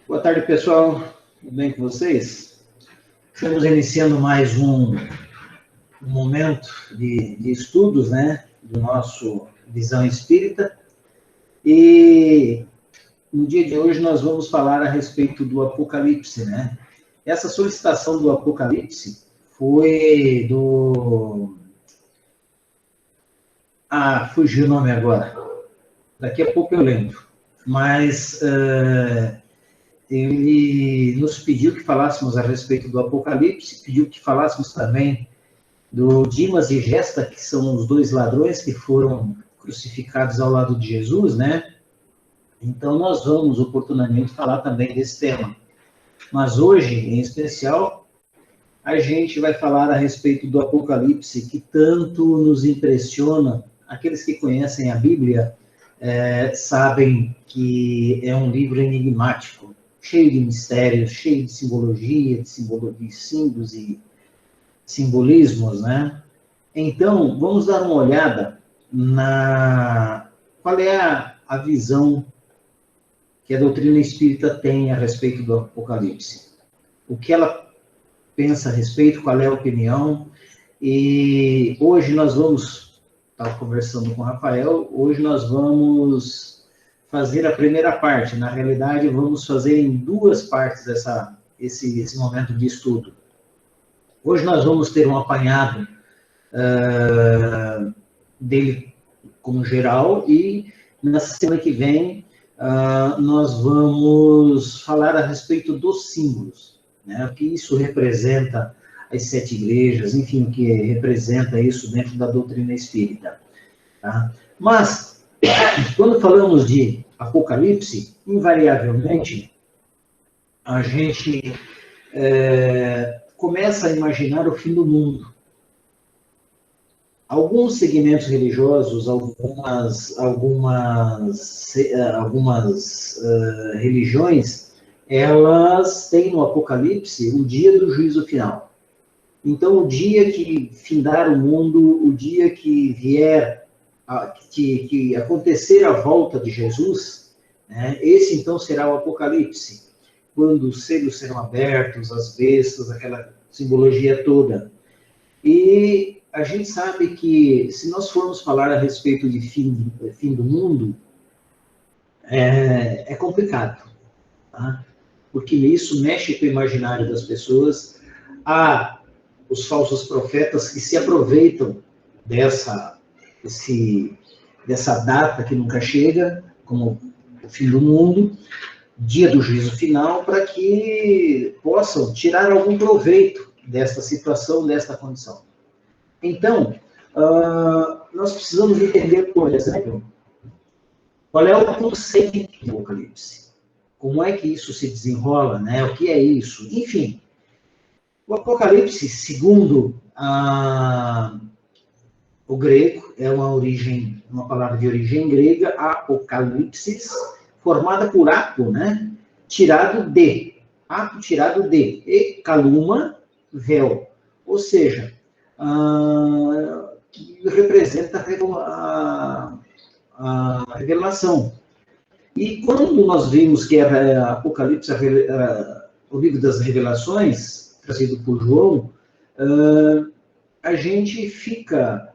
Boa tarde, pessoal. Tudo bem com vocês? Estamos iniciando mais um momento de estudos, né, do nosso Visão Espírita. E no dia de hoje nós vamos falar a respeito do Apocalipse, né? Essa solicitação do Apocalipse foi do... fugiu o nome agora. Daqui a pouco eu lembro. Mas... ele nos pediu que falássemos a respeito do Apocalipse, pediu que falássemos também do Dimas e Gesta, que são os dois ladrões que foram crucificados ao lado de Jesus, né? Então, nós vamos oportunamente falar também desse tema. Mas hoje, em especial, a gente vai falar a respeito do Apocalipse, que tanto nos impressiona. Aqueles que conhecem a Bíblia sabem que é um livro enigmático, cheio de mistérios, cheio de simbologia, de símbolos e simbolismos, né? Então, vamos dar uma olhada qual é a visão que a doutrina espírita tem a respeito do Apocalipse. O que ela pensa a respeito, qual é a opinião. E hoje nós vamos, estava conversando com o Rafael, hoje nós vamos fazer a primeira parte. Na realidade, vamos fazer em duas partes esse momento de estudo. Hoje nós vamos ter um apanhado dele como geral, e na semana que vem nós vamos falar a respeito dos símbolos, né? O que isso representa, as 7 igrejas, enfim, o que representa isso dentro da doutrina espírita. Tá? Mas, quando falamos de Apocalipse, invariavelmente, a gente começa a imaginar o fim do mundo. Alguns segmentos religiosos, algumas religiões, elas têm no Apocalipse o dia do juízo final. Então, o dia que findar o mundo, o dia que vier, que acontecer a volta de Jesus, né, esse então será o Apocalipse, quando os selos serão abertos, as bestas, aquela simbologia toda. E a gente sabe que, se nós formos falar a respeito de fim do mundo, é complicado, tá? Porque isso mexe com o imaginário das pessoas. Há os falsos profetas que se aproveitam dessa data que nunca chega, como o fim do mundo, dia do juízo final, para que possam tirar algum proveito desta situação, desta condição. Então, nós precisamos entender, por exemplo, qual é o conceito do Apocalipse. Como é que isso se desenrola, né? O que é isso? Enfim, o Apocalipse, segundo o grego, é uma palavra de origem grega, apocalipsis, formada por apo, né? Tirado de. Apo tirado de. E kaluma, véu. Ou seja, que representa a revelação. E quando nós vimos que Apocalipse, o livro das revelações, trazido por João, a gente fica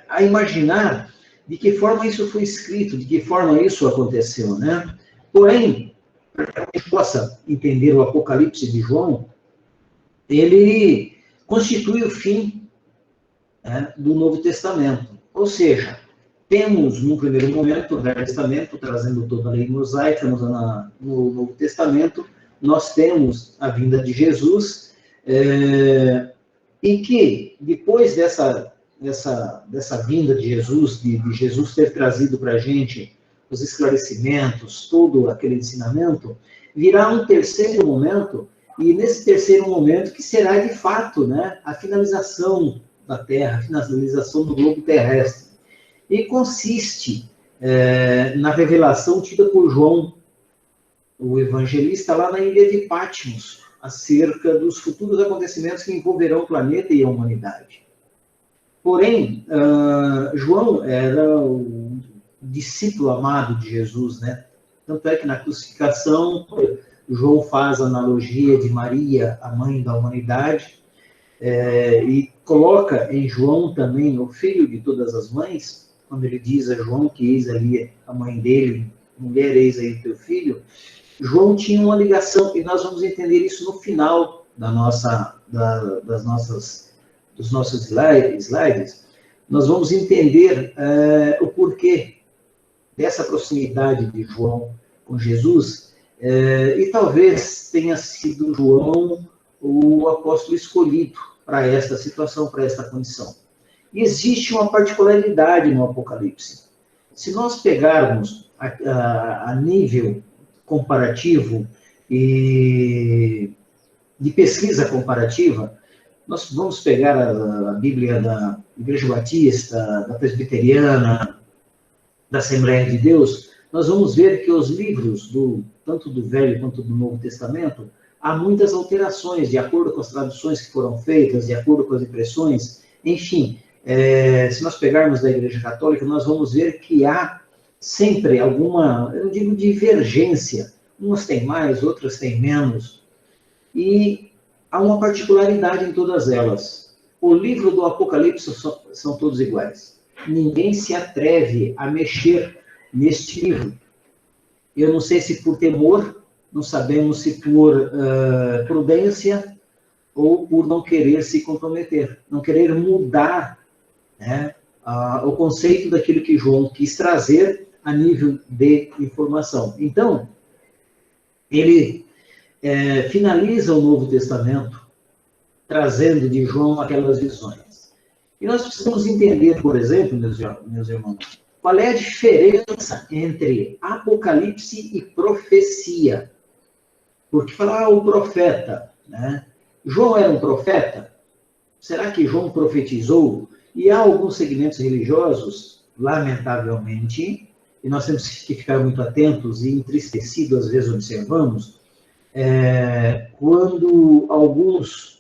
a imaginar de que forma isso foi escrito, de que forma isso aconteceu, né? Porém, para que a gente possa entender o Apocalipse de João, ele constitui o fim, né, do Novo Testamento. Ou seja, temos, num primeiro momento, o Velho Testamento, trazendo toda a lei mosaica. No Novo Testamento, nós temos a vinda de Jesus, e que, depois dessa vinda de Jesus, de Jesus ter trazido para a gente os esclarecimentos, todo aquele ensinamento, virá um terceiro momento, e nesse terceiro momento que será, de fato, né, a finalização da Terra, a finalização do globo terrestre. E consiste na revelação tida por João, o evangelista, lá na ilha de Patmos, acerca dos futuros acontecimentos que envolverão o planeta e a humanidade. Porém, João era o discípulo amado de Jesus, né? Tanto é que na crucificação, João faz a analogia de Maria, a mãe da humanidade, e coloca em João também o filho de todas as mães, quando ele diz a João que eis ali a mãe dele, mulher, eis aí teu filho. João tinha uma ligação, e nós vamos entender isso no final dos nossos slides. Nós vamos entender o porquê dessa proximidade de João com Jesus, e talvez tenha sido João o apóstolo escolhido para esta situação, para esta condição. E existe uma particularidade no Apocalipse. Se nós pegarmos a nível comparativo e de pesquisa comparativa, nós vamos pegar a Bíblia da Igreja Batista, da Presbiteriana, da Assembleia de Deus, nós vamos ver que os livros, tanto do Velho quanto do Novo Testamento, há muitas alterações, de acordo com as traduções que foram feitas, de acordo com as impressões, enfim. Se nós pegarmos da Igreja Católica, nós vamos ver que há sempre alguma, eu digo, divergência. Umas têm mais, outras têm menos. E há uma particularidade em todas elas. O livro do Apocalipse são todos iguais. Ninguém se atreve a mexer neste livro. Eu não sei se por temor, não sabemos se por prudência ou por não querer se comprometer, não querer mudar, né, o conceito daquilo que João quis trazer a nível de informação. Então, ele finaliza o Novo Testamento trazendo de João aquelas visões. E nós precisamos entender, por exemplo, meus irmãos, qual é a diferença entre Apocalipse e profecia. Porque falar o profeta, né? João era um profeta? Será que João profetizou? E há alguns segmentos religiosos, lamentavelmente, e nós temos que ficar muito atentos e entristecidos, às vezes observamos, quando alguns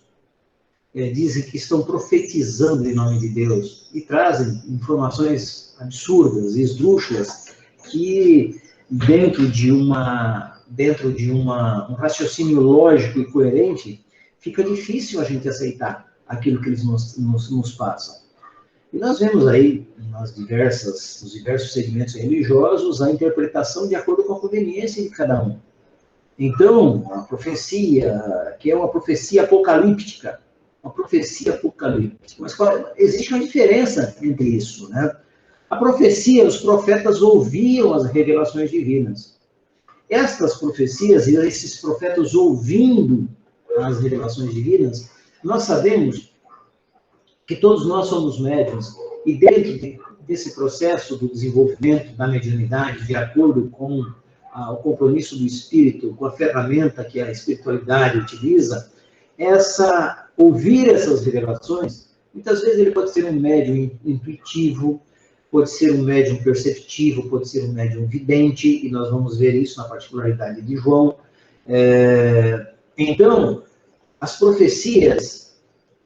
dizem que estão profetizando em nome de Deus e trazem informações absurdas e esdrúxulas que, dentro de um raciocínio lógico e coerente, fica difícil a gente aceitar aquilo que eles nos passam. E nós vemos aí, nos diversos segmentos religiosos, a interpretação de acordo com a conveniência de cada um. Então, a profecia, que é uma profecia apocalíptica, mas existe uma diferença entre isso, né? A profecia, os profetas ouviam as revelações divinas. Estas profecias e esses profetas ouvindo as revelações divinas, nós sabemos que todos nós somos médiuns, e dentro desse processo do desenvolvimento da mediunidade, de acordo com o compromisso do espírito, com a ferramenta que a espiritualidade utiliza, ouvir essas revelações, muitas vezes ele pode ser um médium intuitivo, pode ser um médium perceptivo, pode ser um médium vidente, e nós vamos ver isso na particularidade de João. Então, as profecias,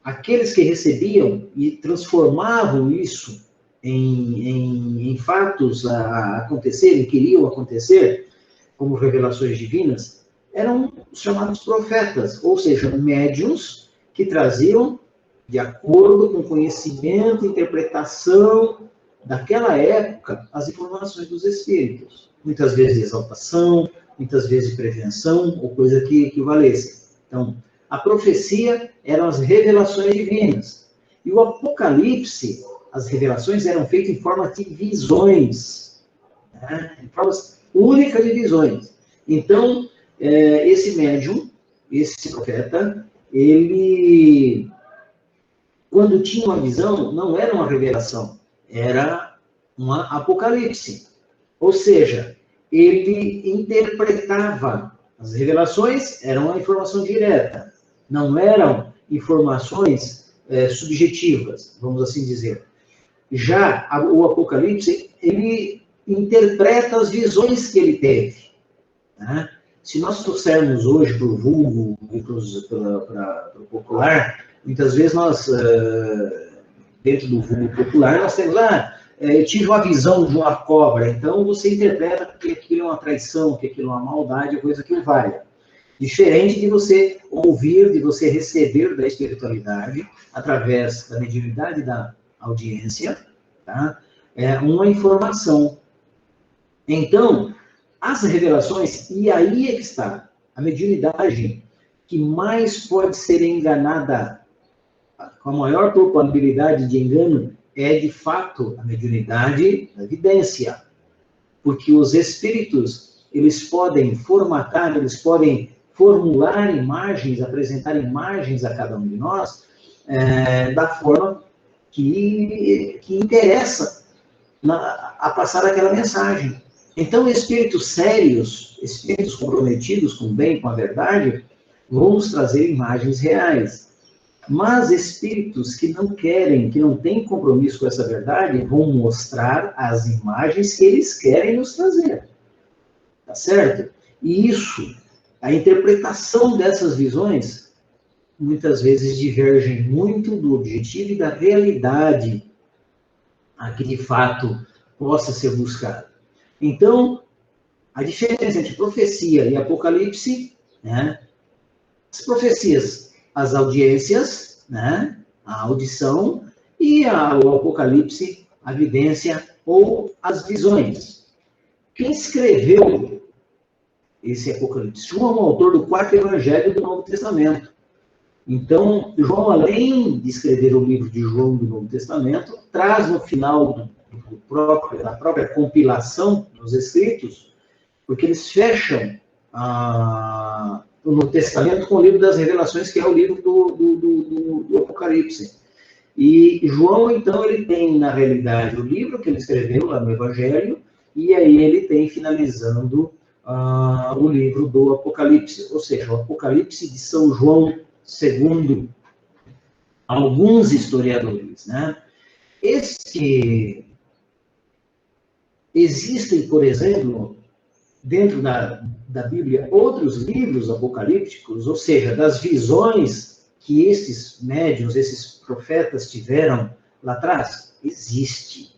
aqueles que recebiam e transformavam isso em fatos a acontecerem, queriam acontecer, como revelações divinas, eram os chamados profetas, ou seja, médiuns que traziam, de acordo com o conhecimento e interpretação daquela época, as informações dos espíritos. Muitas vezes de exaltação, muitas vezes de prevenção, ou coisa que equivalesse. Então, a profecia eram as revelações divinas. E o Apocalipse, as revelações eram feitas em forma de visões, né? Em formas únicas de visões. Então, esse médium, esse profeta, ele, quando tinha uma visão, não era uma revelação, era uma apocalipse. Ou seja, ele interpretava. As revelações eram uma informação direta, não eram informações subjetivas, vamos assim dizer. Já o Apocalipse, ele interpreta as visões que ele teve, né? Se nós trouxermos hoje para o vulgo e para o popular, muitas vezes nós, dentro do vulgo popular, nós temos, eu tive uma visão de uma cobra, então você interpreta que aquilo é uma traição, que aquilo é uma maldade, coisa que o valha. Diferente de você ouvir, de você receber da espiritualidade, através da mediunidade da audiência, tá? Uma informação. Então, as revelações, e aí é que está, a mediunidade que mais pode ser enganada, com a maior probabilidade de engano, é de fato a mediunidade da evidência. Porque os espíritos, eles podem formatar, eles podem formular imagens, apresentar imagens a cada um de nós, da forma que interessa a passar aquela mensagem. Então, espíritos sérios, espíritos comprometidos com o bem, com a verdade, vão nos trazer imagens reais. Mas espíritos que não querem, que não têm compromisso com essa verdade, vão mostrar as imagens que eles querem nos trazer. Tá certo? E isso, a interpretação dessas visões, muitas vezes divergem muito do objetivo e da realidade a que de fato possa ser buscado. Então, a diferença entre profecia e apocalipse, né? As profecias, as audiências, né? A audição, e o apocalipse, a vidência ou as visões. Quem escreveu esse apocalipse? João é o autor do 4º evangelho do Novo Testamento. Então, João, além de escrever o livro de João do Novo Testamento, traz no final da própria compilação dos escritos, porque eles fecham o Novo Testamento com o livro das Revelações, que é o livro do Apocalipse. E João, então, ele tem, na realidade, o livro que ele escreveu lá no Evangelho, e aí ele tem, finalizando, o livro do Apocalipse, ou seja, o Apocalipse de São João, segundo alguns historiadores, né? Existem, por exemplo, dentro da Bíblia, outros livros apocalípticos, ou seja, das visões que esses médiuns, esses profetas tiveram lá atrás. Existe.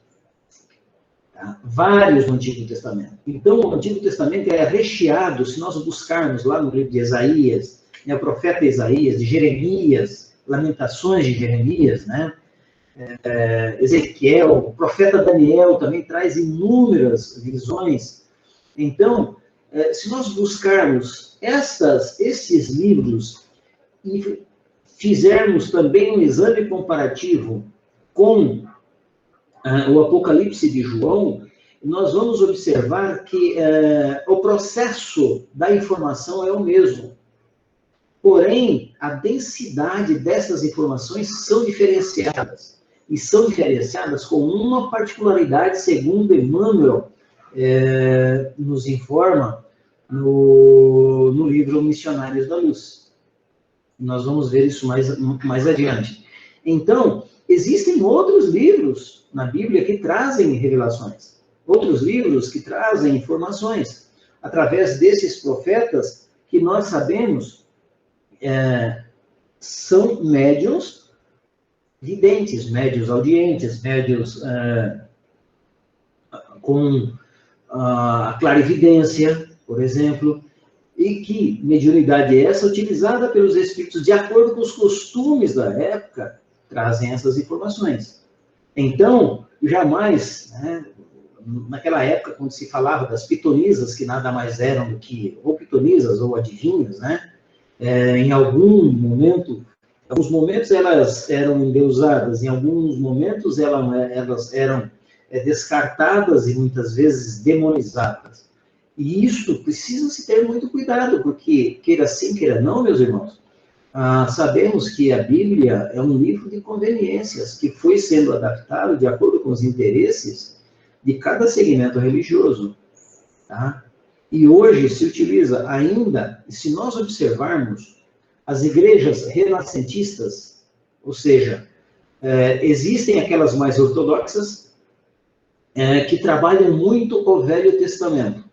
Tá? Vários no Antigo Testamento. Então, o Antigo Testamento é recheado, se nós buscarmos lá no livro de Isaías, o profeta Isaías, de Jeremias, Lamentações de Jeremias, né? Ezequiel, o profeta Daniel também traz inúmeras visões. Então, se nós buscarmos esses livros e fizermos também um exame comparativo com o Apocalipse de João, nós vamos observar que o processo da informação é o mesmo. Porém, a densidade dessas informações são diferenciadas. E são diferenciadas com uma particularidade, segundo Emmanuel nos informa no livro Missionários da Luz. Nós vamos ver isso mais adiante. Então, existem outros livros na Bíblia que trazem revelações. Outros livros que trazem informações. Através desses profetas que nós sabemos são médiuns videntes, médiuns audientes, médiuns com a clarividência, por exemplo, e que mediunidade é essa utilizada pelos espíritos de acordo com os costumes da época, trazem essas informações. Então, jamais, né, naquela época, quando se falava das pitonisas, que nada mais eram do que ou pitonisas ou adivinhas, né, em alguns momentos elas eram endeusadas, em alguns momentos elas eram descartadas e muitas vezes demonizadas. E isso precisa se ter muito cuidado, porque, queira sim, queira não, meus irmãos, sabemos que a Bíblia é um livro de conveniências que foi sendo adaptado de acordo com os interesses de cada segmento religioso, tá? E hoje se utiliza ainda, se nós observarmos, as igrejas renascentistas, ou seja, existem aquelas mais ortodoxas, que trabalham muito o Velho Testamento,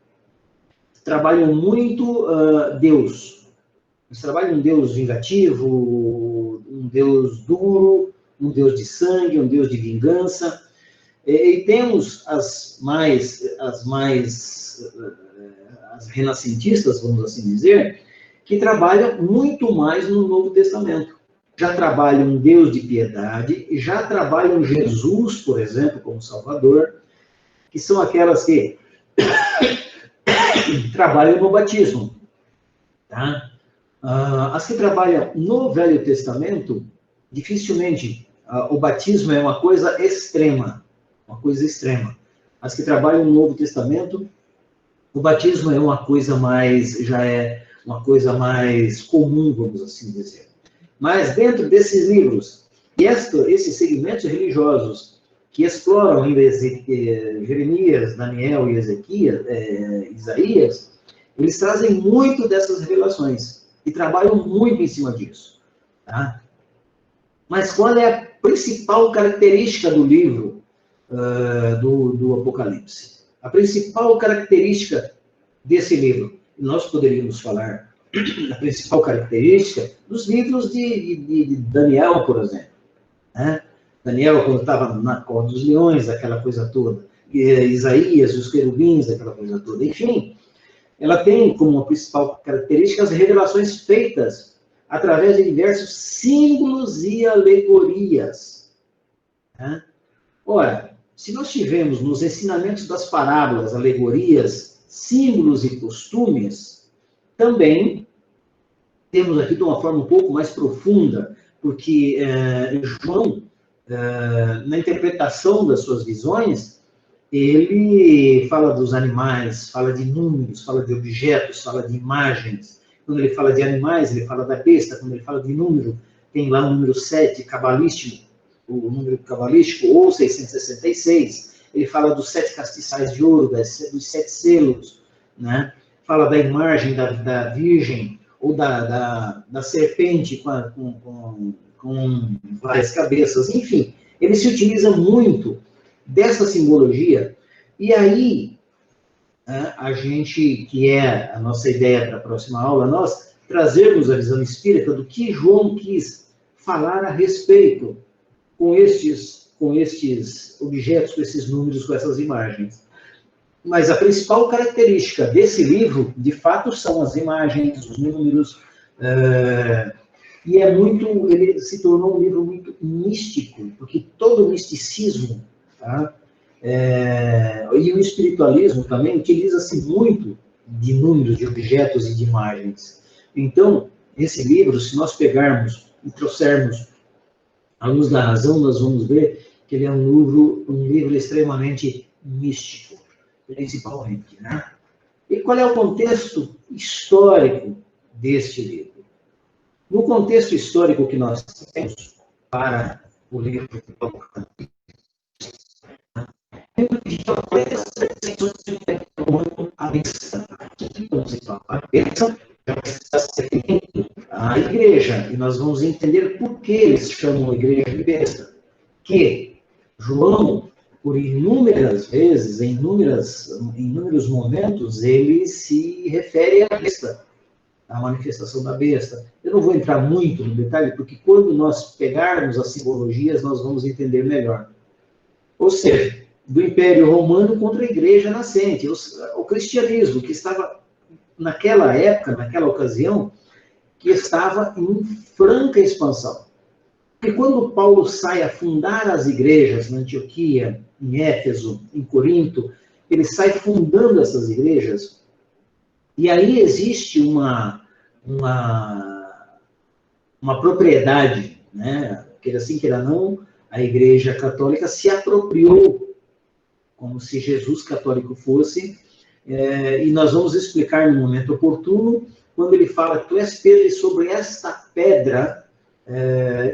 trabalham muito Deus. Eles trabalham um Deus vingativo, um Deus duro, um Deus de sangue, um Deus de vingança. E temos as renascentistas, vamos assim dizer, que trabalham muito mais no Novo Testamento. Já trabalham um Deus de piedade, já trabalham Jesus, por exemplo, como Salvador, que são aquelas que trabalham no batismo. Tá? As que trabalham no Velho Testamento, dificilmente o batismo é uma coisa extrema. Uma coisa extrema. As que trabalham no Novo Testamento, o batismo é uma coisa mais, já é uma coisa mais comum, vamos assim dizer. Mas dentro desses livros, e esses segmentos religiosos que exploram ainda Jeremias, Daniel e Isaías, eles trazem muito dessas revelações e trabalham muito em cima disso. Tá? Mas qual é a principal característica do livro do Apocalipse? A principal característica desse livro, nós poderíamos falar a principal característica dos livros de Daniel, por exemplo. Né? Daniel, quando estava na cova dos leões, aquela coisa toda. Isaías, os querubins, aquela coisa toda. Enfim, ela tem como uma principal característica as revelações feitas através de diversos símbolos e alegorias. Né? Ora, se nós tivermos nos ensinamentos das parábolas, alegorias, símbolos e costumes, também temos aqui de uma forma um pouco mais profunda, porque João, na interpretação das suas visões, ele fala dos animais, fala de números, fala de objetos, fala de imagens. Quando ele fala de animais, ele fala da besta. Quando ele fala de número, tem lá o número 7, cabalístico, o número cabalístico, ou 666. Ele fala dos 7 castiçais de ouro, dos 7 selos, né? Fala da imagem da virgem, ou da serpente com várias cabeças. Enfim, ele se utiliza muito dessa simbologia. E aí, a gente, que é a nossa ideia para a próxima aula, nós trazermos a visão espírita do que João quis falar a respeito com estes objetos, com esses números, com essas imagens. Mas a principal característica desse livro, de fato, são as imagens, os números, e ele se tornou um livro muito místico, porque todo o misticismo, tá? E o espiritualismo também utiliza-se muito de números, de objetos e de imagens. Então, esse livro, se nós pegarmos e trouxermos à luz da razão, nós vamos ver que ele é um livro extremamente místico, principalmente. Né? E qual é o contexto histórico deste livro? No contexto histórico que nós temos para o livro do Apocalipse, a igreja, e nós vamos entender por que eles chamam a igreja de besta. Que João, por inúmeras vezes, em inúmeros momentos, ele se refere à besta, à manifestação da besta. Eu não vou entrar muito no detalhe, porque quando nós pegarmos as simbologias, nós vamos entender melhor. Ou seja, do Império Romano contra a Igreja nascente, o cristianismo, que estava, naquela época, naquela ocasião, que estava em franca expansão. Porque quando Paulo sai a fundar as igrejas na Antioquia, em Éfeso, em Corinto, ele sai fundando essas igrejas, e aí existe uma propriedade, né? Queira sim, queira não, a Igreja Católica se apropriou, como se Jesus católico fosse, e nós vamos explicar no momento oportuno, quando ele fala, tu és Pedro, e sobre esta pedra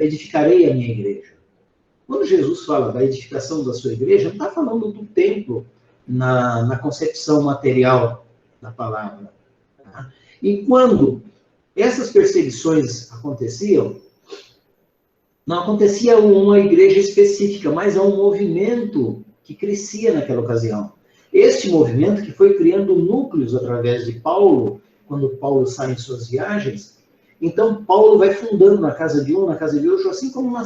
edificarei a minha igreja. Quando Jesus fala da edificação da sua igreja, não está falando do templo na concepção material da palavra. Tá? E quando essas perseguições aconteciam, não acontecia uma igreja específica, mas um movimento que crescia naquela ocasião. Este movimento que foi criando núcleos através de Paulo, quando Paulo sai em suas viagens, então Paulo vai fundando na casa de um, na casa de outro, assim como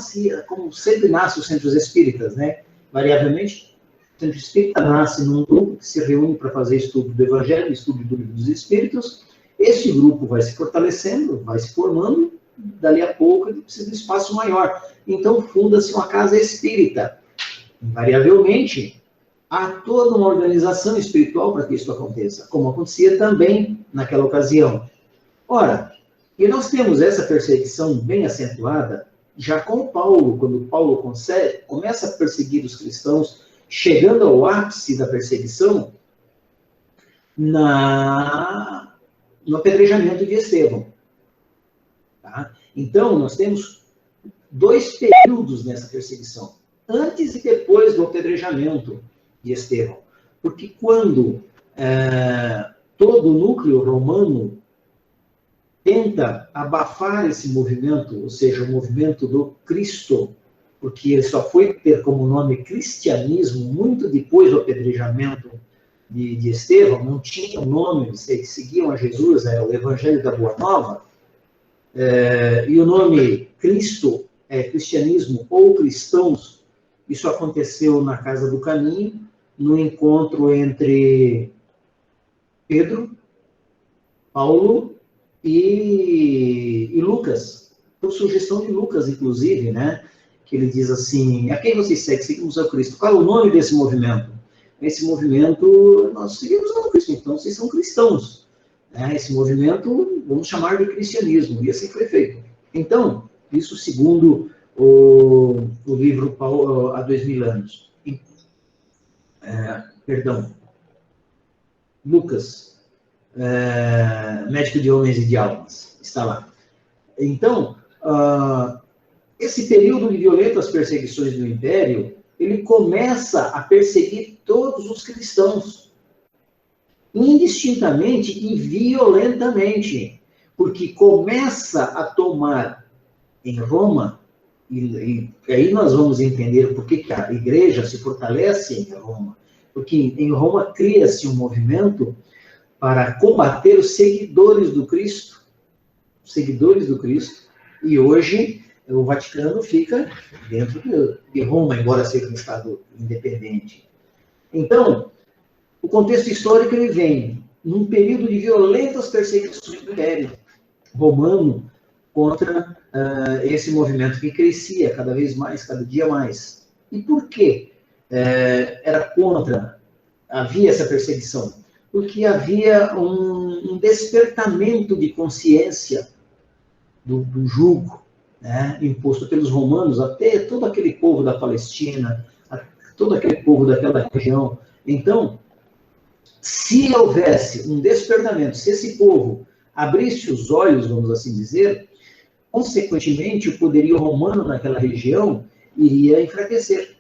sempre nasce os centros espíritas, né? Variavelmente, Centro Espírita nasce num grupo que se reúne para fazer estudo do Evangelho, estudo do Livro dos Espíritos. Este grupo vai se fortalecendo, vai se formando, dali a pouco ele precisa de um espaço maior. Então funda-se uma casa espírita. Invariavelmente, há toda uma organização espiritual para que isso aconteça, como acontecia também naquela ocasião. Ora, e nós temos essa perseguição bem acentuada já com Paulo, quando Paulo começa a perseguir os cristãos, chegando ao ápice da perseguição no apedrejamento de Estevão. Tá? Então, nós temos 2 períodos nessa perseguição, antes e depois do apedrejamento de Estevão. Porque quando todo o núcleo romano tenta abafar esse movimento, ou seja, o movimento do Cristo, porque ele só foi ter como nome cristianismo muito depois do apedrejamento de Estevão, não tinha um nome, eles seguiam a Jesus, era o Evangelho da Boa Nova, e o nome Cristo é cristianismo ou cristãos. Isso aconteceu na Casa do Caminho, no encontro entre Pedro, Paulo e Lucas, por sugestão de Lucas, inclusive, né? Que ele diz assim: a quem vocês seguem? Seguimos ao Cristo. Qual é o nome desse movimento? Esse movimento, nós seguimos ao Cristo, então vocês são cristãos. Né? Esse movimento, vamos chamar de cristianismo, e assim foi feito. Então, isso segundo o livro Paulo, há 2000 anos. Lucas, médico de homens e de almas, está lá. Então, esse período de violentas perseguições do Império, ele começa a perseguir todos os cristãos, indistintamente e violentamente, porque começa a tomar em Roma, e aí nós vamos entender por que a igreja se fortalece em Roma, porque em Roma cria-se um movimento para combater os seguidores do Cristo, e hoje o Vaticano fica dentro de Roma, embora seja um Estado independente. Então, o contexto histórico ele vem num período de violentas perseguições do Império Romano contra esse movimento que crescia cada vez mais, cada dia mais. E por que havia essa perseguição? Porque havia um despertamento de consciência do jugo, né, imposto pelos romanos, até todo aquele povo da Palestina, todo aquele povo daquela região. Então, se houvesse um despertamento, se esse povo abrisse os olhos, vamos assim dizer, consequentemente o poderio romano naquela região iria enfraquecer.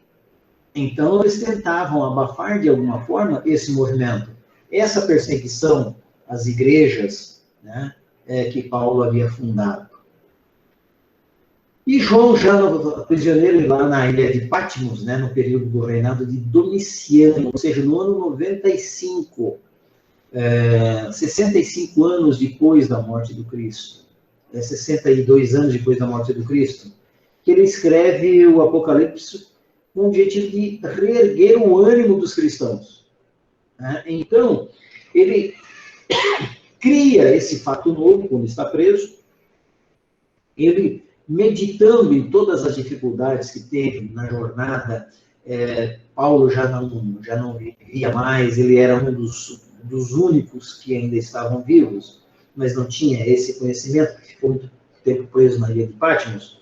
Então, eles tentavam abafar de alguma forma esse movimento. Essa perseguição às igrejas, né, que Paulo havia fundado. E João, já prisioneiro lá na ilha de Patmos, né, no período do reinado de Domiciano, ou seja, no ano 95, 65 anos depois da morte do Cristo, 62 anos depois da morte do Cristo, que ele escreve o Apocalipse com o objetivo de reerguer o ânimo dos cristãos. Então, ele cria esse fato novo, quando está preso, ele, meditando em todas as dificuldades que teve na jornada, Paulo já não vivia mais, ele era um dos únicos que ainda estavam vivos, mas não tinha esse conhecimento, que ficou muito tempo preso na ilha de Patmos.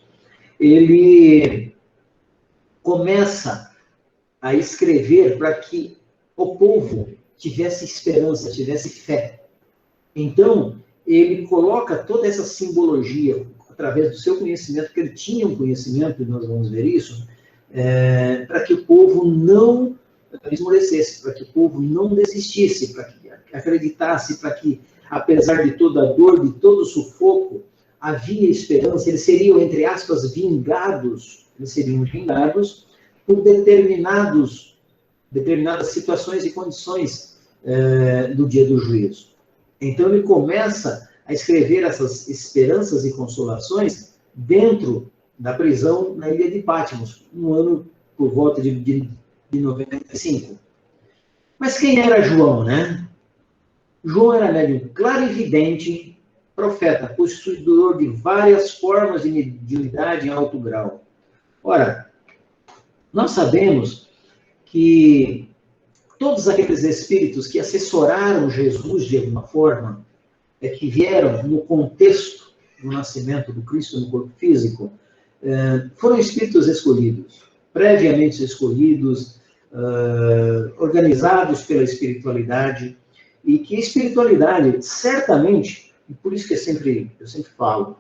Ele começa a escrever para que o povo tivesse esperança, tivesse fé. Então, ele coloca toda essa simbologia, através do seu conhecimento, que ele tinha um conhecimento, e nós vamos ver isso, para que o povo não esmorecesse, para que o povo não desistisse, para que acreditasse, para que, apesar de toda a dor, de todo o sufoco, havia esperança, eles seriam, entre aspas, vingados por determinadas situações e condições do dia do juízo. Então ele começa a escrever essas esperanças e consolações dentro da prisão na ilha de Patmos, no ano por volta de de 95. Mas quem era João, né? João era médium clarividente, profeta, possuidor de várias formas de mediunidade em alto grau. Ora, nós sabemos que todos aqueles espíritos que assessoraram Jesus de alguma forma, que vieram no contexto do nascimento do Cristo no corpo físico, foram espíritos escolhidos, previamente escolhidos, organizados pela espiritualidade, e que a espiritualidade, certamente, e por isso que eu sempre falo,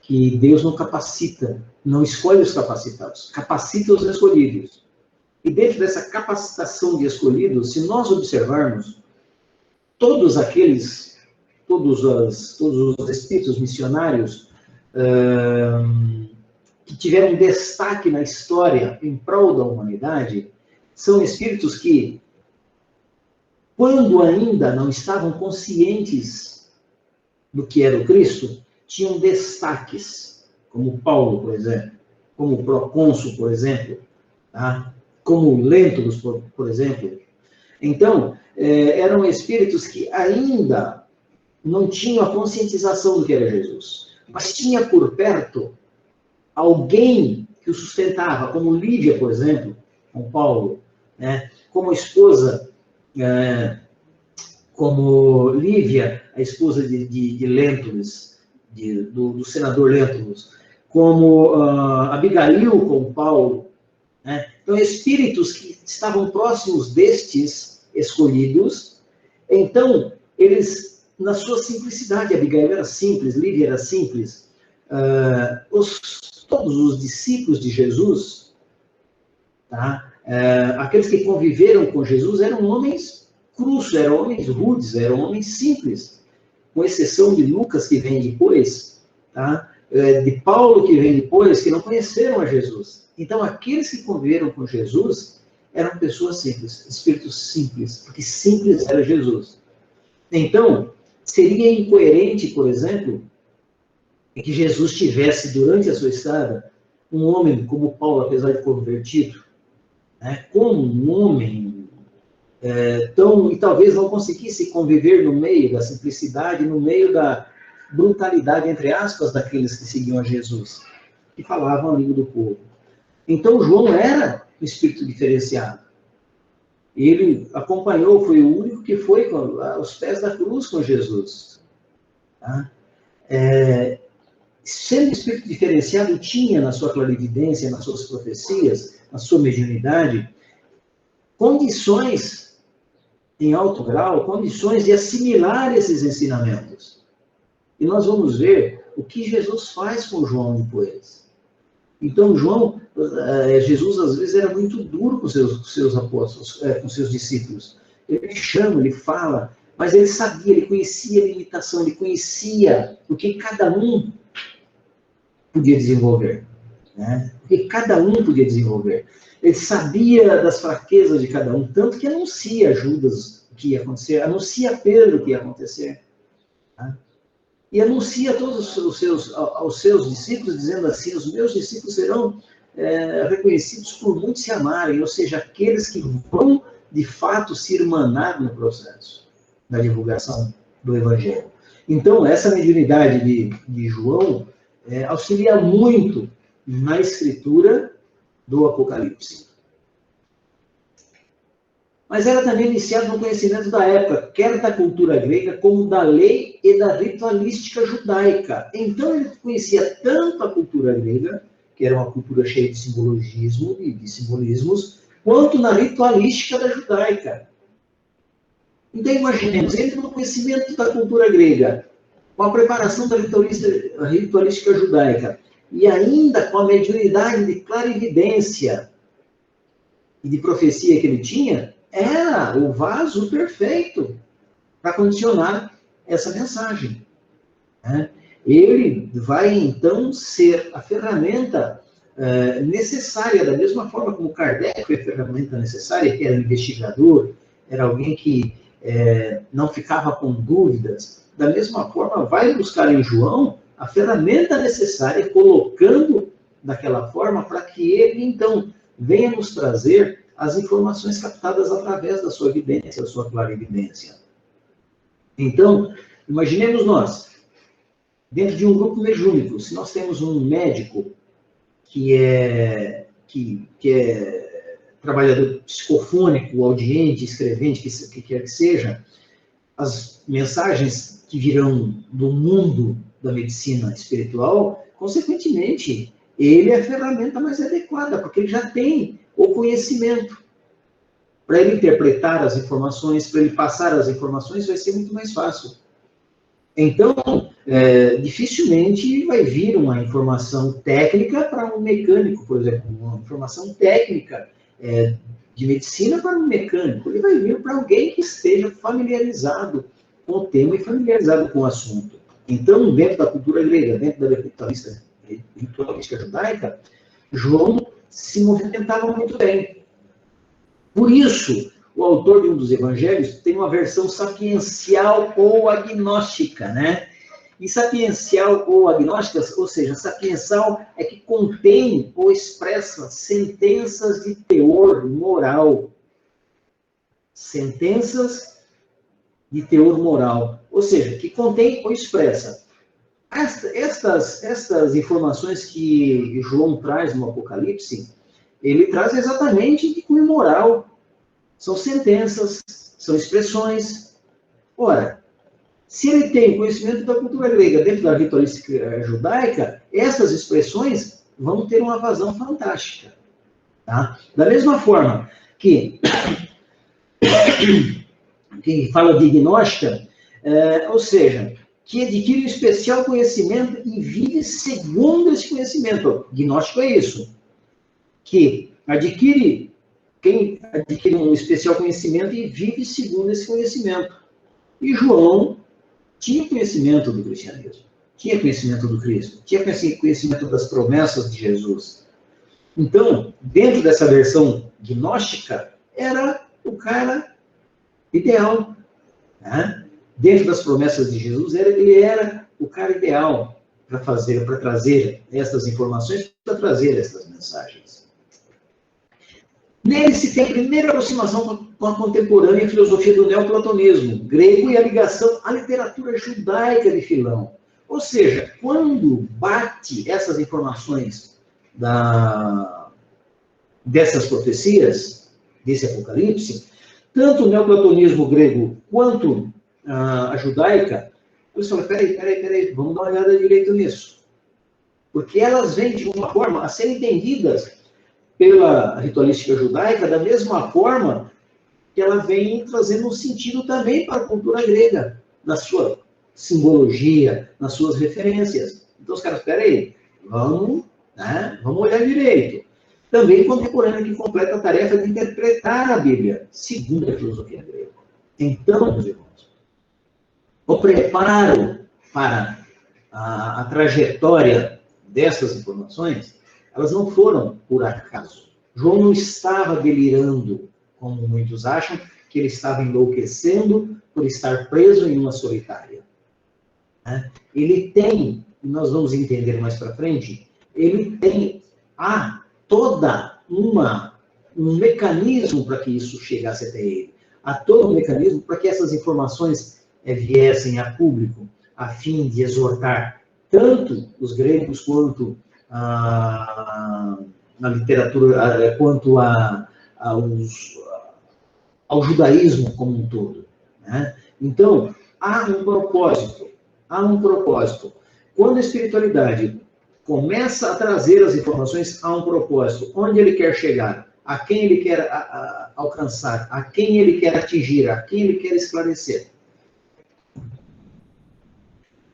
que Deus não capacita, não escolhe os capacitados, capacita os escolhidos. E dentro dessa capacitação de escolhidos, se nós observarmos, todos os espíritos missionários que tiveram destaque na história em prol da humanidade, são espíritos que, quando ainda não estavam conscientes do que era o Cristo, tinham destaques, como Paulo, por exemplo, como o procônsul, por exemplo, tá? Como Lentulus, por exemplo. Então, eram espíritos que ainda não tinham a conscientização do que era Jesus, mas tinha por perto alguém que o sustentava, como Lívia, por exemplo, com Paulo, né? Como a esposa, como Lívia, a esposa de Lentulus, do senador Lentulus, como Abigail com Paulo, né? Então, espíritos que estavam próximos destes escolhidos, então, eles, na sua simplicidade, Abigail era simples, Lívia era simples, todos os discípulos de Jesus, tá? Aqueles que conviveram com Jesus eram homens crus, eram homens rudes, eram homens simples, com exceção de Lucas, que vem depois, tá? De Paulo, que vem depois, que não conheceram a Jesus. Então, aqueles que conviveram com Jesus eram pessoas simples, espíritos simples, porque simples era Jesus. Então, seria incoerente, por exemplo, que Jesus tivesse, durante a sua estada, um homem como Paulo, apesar de convertido, né, como um homem e talvez não conseguisse conviver no meio da simplicidade, no meio da brutalidade, entre aspas, daqueles que seguiam a Jesus, que falavam a língua do povo. Então, João era um espírito diferenciado. Ele acompanhou, foi o único que foi aos pés da cruz com Jesus. Tá? Sendo espírito diferenciado, tinha na sua clarividência, nas suas profecias, na sua mediunidade, condições em alto grau, condições de assimilar esses ensinamentos. E nós vamos ver o que Jesus faz com João depois. Então, Jesus às vezes era muito duro com seus apóstolos, com seus discípulos. Ele chama, ele fala, mas ele sabia, ele conhecia a limitação, ele conhecia o que cada um podia desenvolver. Né? O que cada um podia desenvolver. Ele sabia das fraquezas de cada um, tanto que anuncia a Judas o que ia acontecer, anuncia a Pedro o que ia acontecer. Tá? E anuncia a todos aos seus discípulos, dizendo assim, os meus discípulos serão reconhecidos por muitos se amarem, ou seja, aqueles que vão, de fato, se irmanar no processo da divulgação do Evangelho. Então, essa mediunidade de João auxilia muito na escritura do Apocalipse. Mas era também iniciado no conhecimento da época, quer da cultura grega, como da lei e da ritualística judaica. Então, ele conhecia tanto a cultura grega, que era uma cultura cheia de simbologismo e de simbolismos, quanto na ritualística da judaica. Então, imaginemos, ele no conhecimento da cultura grega, com a preparação da ritualística judaica, e ainda com a mediunidade de clarividência e de profecia que ele tinha, era o vaso perfeito para condicionar essa mensagem. Né? Ele vai, então, ser a ferramenta necessária, da mesma forma como Kardec foi a ferramenta necessária, que era um investigador, era alguém que não ficava com dúvidas. Da mesma forma, vai buscar em João a ferramenta necessária, colocando daquela forma para que ele, então, venha nos trazer as informações captadas através da sua evidência, da sua clarividência. Então, imaginemos nós, dentro de um grupo mediúnico, se nós temos um médico que é trabalhador psicofônico, audiente, escrevente, que quer que seja, as mensagens que virão do mundo da medicina espiritual, consequentemente, ele é a ferramenta mais adequada, porque ele já tem o conhecimento. Para ele interpretar as informações, para ele passar as informações, vai ser muito mais fácil. Então, dificilmente vai vir uma informação técnica para um mecânico, por exemplo, uma informação técnica de medicina para um mecânico. Ele vai vir para alguém que esteja familiarizado com o tema e familiarizado com o assunto. Então, dentro da cultura grega, dentro da ritualística judaica, João se movimentava muito bem. Por isso, o autor de um dos evangelhos tem uma versão sapiencial ou agnóstica, né? E sapiencial ou agnóstica, ou seja, sapiencial é que contém ou expressa sentenças de teor moral. Sentenças de teor moral. Ou seja, que contém ou expressa. Estas informações que João traz no Apocalipse, ele traz exatamente de cunho moral. São sentenças, são expressões. Ora, se ele tem conhecimento da cultura grega dentro da ritualística judaica, essas expressões vão ter uma vazão fantástica. Tá? Da mesma forma que fala de gnóstica, ou seja, que adquire um especial conhecimento e vive segundo esse conhecimento. Gnóstico é isso. Que quem adquire um especial conhecimento e vive segundo esse conhecimento. E João tinha conhecimento do cristianismo, tinha conhecimento do Cristo, tinha conhecimento das promessas de Jesus. Então, dentro dessa versão gnóstica, era o cara ideal. Né? Dentro das promessas de Jesus, ele era o cara ideal para trazer essas informações, para trazer essas mensagens. Nele se tem a primeira aproximação com a contemporânea filosofia do neoplatonismo grego e a ligação à literatura judaica de Filão. Ou seja, quando bate essas informações dessas profecias, desse Apocalipse, tanto o neoplatonismo grego quanto a judaica, eles falam, peraí, vamos dar uma olhada direito nisso. Porque elas vêm de uma forma a serem entendidas pela ritualística judaica da mesma forma que ela vem trazendo um sentido também para a cultura grega, na sua simbologia, nas suas referências. Então os caras, peraí, vamos olhar direito. Também contemporâneo que completa a tarefa de interpretar a Bíblia, segundo a filosofia grega. Então, meus irmãos, o preparo para a trajetória dessas informações, elas não foram por acaso. João não estava delirando, como muitos acham, que ele estava enlouquecendo por estar preso em uma solitária. Ele tem, e nós vamos entender mais para frente, ele tem toda um mecanismo para que isso chegasse até ele. Há todo um mecanismo para que essas informações viessem a público, a fim de exortar tanto os gregos quanto na literatura, quanto ao judaísmo como um todo. Né? Então, há um propósito. Quando a espiritualidade começa a trazer as informações, há um propósito. Onde ele quer chegar? A quem ele quer alcançar? A quem ele quer atingir? A quem ele quer esclarecer?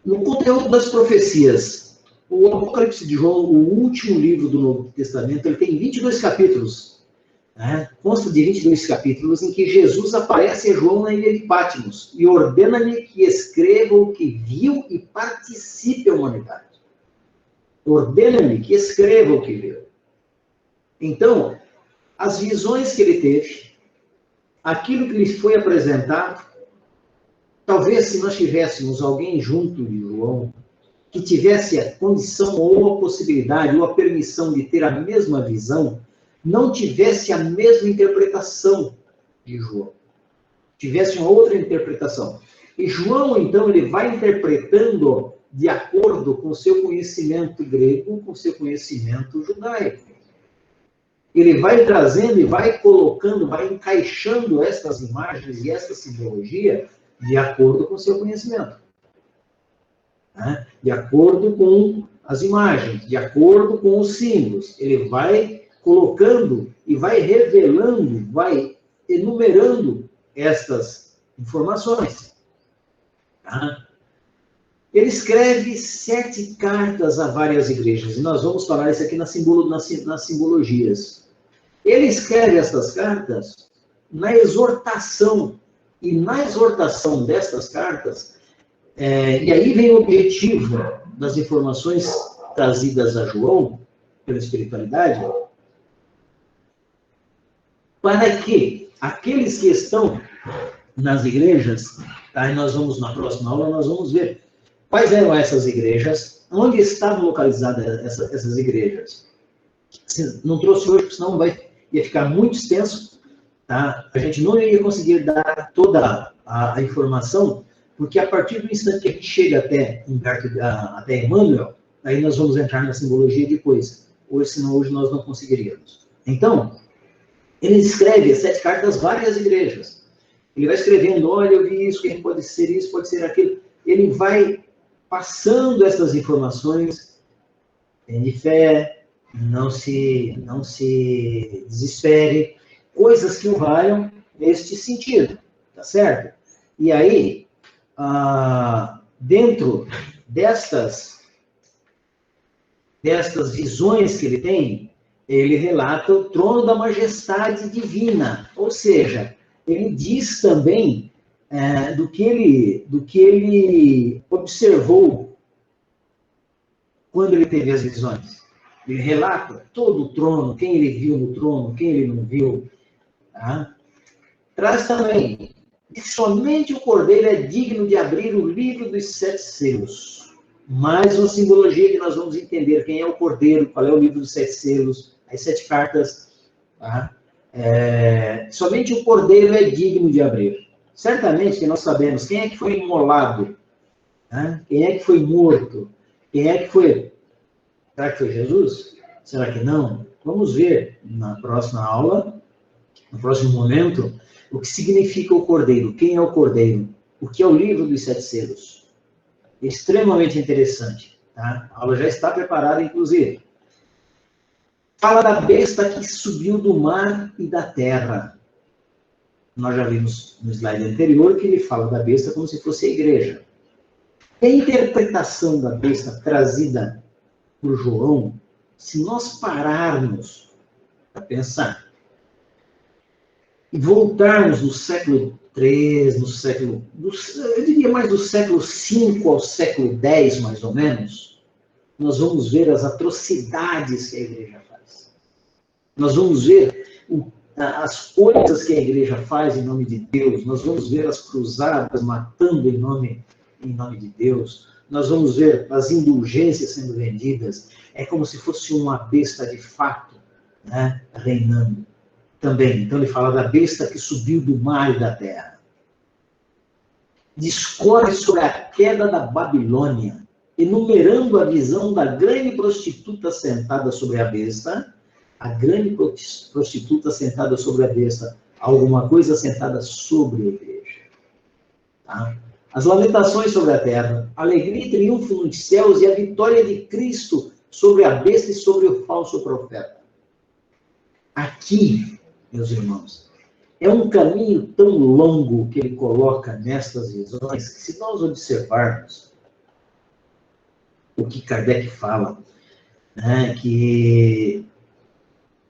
No conteúdo das profecias, o Apocalipse de João, o último livro do Novo Testamento, ele tem 22 capítulos. Né? Consta de 22 capítulos em que Jesus aparece a João na ilha de Patmos e ordena-lhe que escreva o que viu e participe a humanidade. Ordena-lhe que escreva o que viu. Então, as visões que ele teve, aquilo que lhe foi apresentado, talvez se nós tivéssemos alguém junto de João, que tivesse a condição ou a possibilidade ou a permissão de ter a mesma visão, não tivesse a mesma interpretação de João. Tivesse uma outra interpretação. E João, então, ele vai interpretando de acordo com o seu conhecimento grego, com o seu conhecimento judaico. Ele vai trazendo e vai colocando, vai encaixando estas imagens e esta simbologia de acordo com o seu conhecimento. Né? De acordo com as imagens, de acordo com os símbolos. Ele vai colocando e vai revelando, vai enumerando estas informações. Tá? Ele escreve 7 cartas a várias igrejas, e nós vamos falar isso aqui nas simbologias. Ele escreve estas cartas na exortação, e na exortação destas cartas, e aí vem o objetivo das informações trazidas a João, pela espiritualidade, para que aqueles que estão nas igrejas, aí nós vamos, na próxima aula, nós vamos ver quais eram essas igrejas, onde estavam localizadas essas igrejas. Não trouxe hoje, porque senão ia ficar muito extenso, tá? A gente não iria conseguir dar toda a informação, porque a partir do instante que a gente chega até Emmanuel, aí nós vamos entrar na simbologia depois. Hoje, senão hoje nós não conseguiríamos. Então, ele escreve as 7 cartas a várias igrejas. Ele vai escrevendo, olha, eu vi isso, quem pode ser isso, pode ser aquilo. Ele vai passando essas informações, tenha fé, não se desespere, coisas que o valham neste sentido, tá certo? E aí, dentro destas visões que ele tem, ele relata o trono da majestade divina, ou seja, ele diz também do que ele observou quando ele teve as visões. Ele relata todo o trono, quem ele viu no trono, quem ele não viu. Tá? Traz também que somente o Cordeiro é digno de abrir o livro dos 7 selos. Mais uma simbologia que nós vamos entender quem é o Cordeiro, qual é o livro dos 7 selos, as 7 cartas. Tá? Somente o Cordeiro é digno de abrir. Certamente que nós sabemos quem é que foi imolado, né? Quem é que foi morto, quem é que foi... Será que foi Jesus? Será que não? Vamos ver na próxima aula, no próximo momento, o que significa o Cordeiro, quem é o Cordeiro, o que é o livro dos 7 selos. Extremamente interessante. Tá? A aula já está preparada, inclusive. Fala da besta que subiu do mar e da terra. Nós já vimos no slide anterior que ele fala da besta como se fosse a igreja. E a interpretação da besta trazida por João, se nós pararmos para pensar e voltarmos no século III, eu diria mais do século V ao século X, mais ou menos, nós vamos ver as atrocidades que a igreja faz. Nós vamos ver as coisas que a igreja faz em nome de Deus, nós vamos ver as cruzadas matando em nome de Deus, nós vamos ver as indulgências sendo vendidas, é como se fosse uma besta de fato, né, reinando também. Então ele fala da besta que subiu do mar e da terra. Discorre sobre a queda da Babilônia, enumerando a visão da grande prostituta sentada sobre a besta, a grande prostituta sentada sobre a besta, alguma coisa sentada sobre a igreja. Tá? As lamentações sobre a terra, alegria e triunfo nos céus e a vitória de Cristo sobre a besta e sobre o falso profeta. Aqui, meus irmãos, é um caminho tão longo que ele coloca nestas visões, que se nós observarmos o que Kardec fala, né, que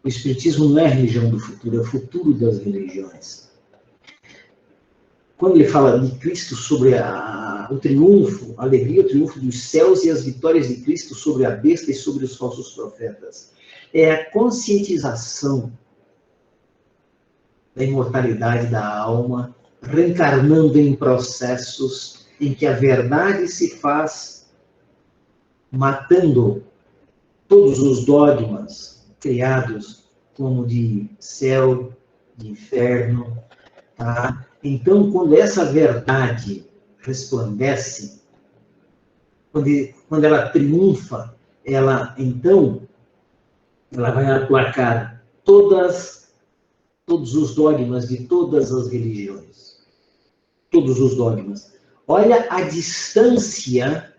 o Espiritismo não é a religião do futuro, é o futuro das religiões. Quando ele fala de Cristo sobre o triunfo, a alegria, o triunfo dos céus e as vitórias de Cristo sobre a besta e sobre os falsos profetas, é a conscientização da imortalidade da alma, reencarnando em processos em que a verdade se faz matando todos os dogmas criados como de céu, de inferno, tá? Então, quando essa verdade resplandece, quando ela triunfa, então, ela vai aplacar todos os dogmas de todas as religiões. Todos os dogmas. Olha a distância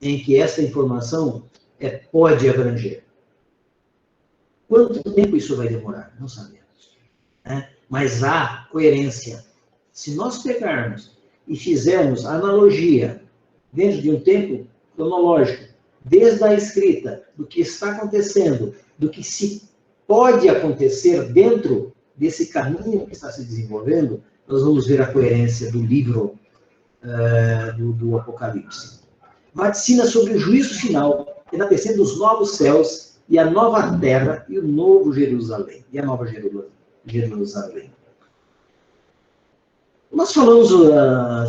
em que essa informação pode abranger. Quanto tempo isso vai demorar? Não sabemos. Né? Mas há coerência. Se nós pegarmos e fizermos analogia dentro de um tempo cronológico, desde a escrita, do que está acontecendo, do que se pode acontecer dentro desse caminho que está se desenvolvendo, nós vamos ver a coerência do livro do Apocalipse. Vaticina sobre o juízo final, enaltecendo os novos céus e a nova terra e o novo Jerusalém. E a nova Jerusalém. Nós falamos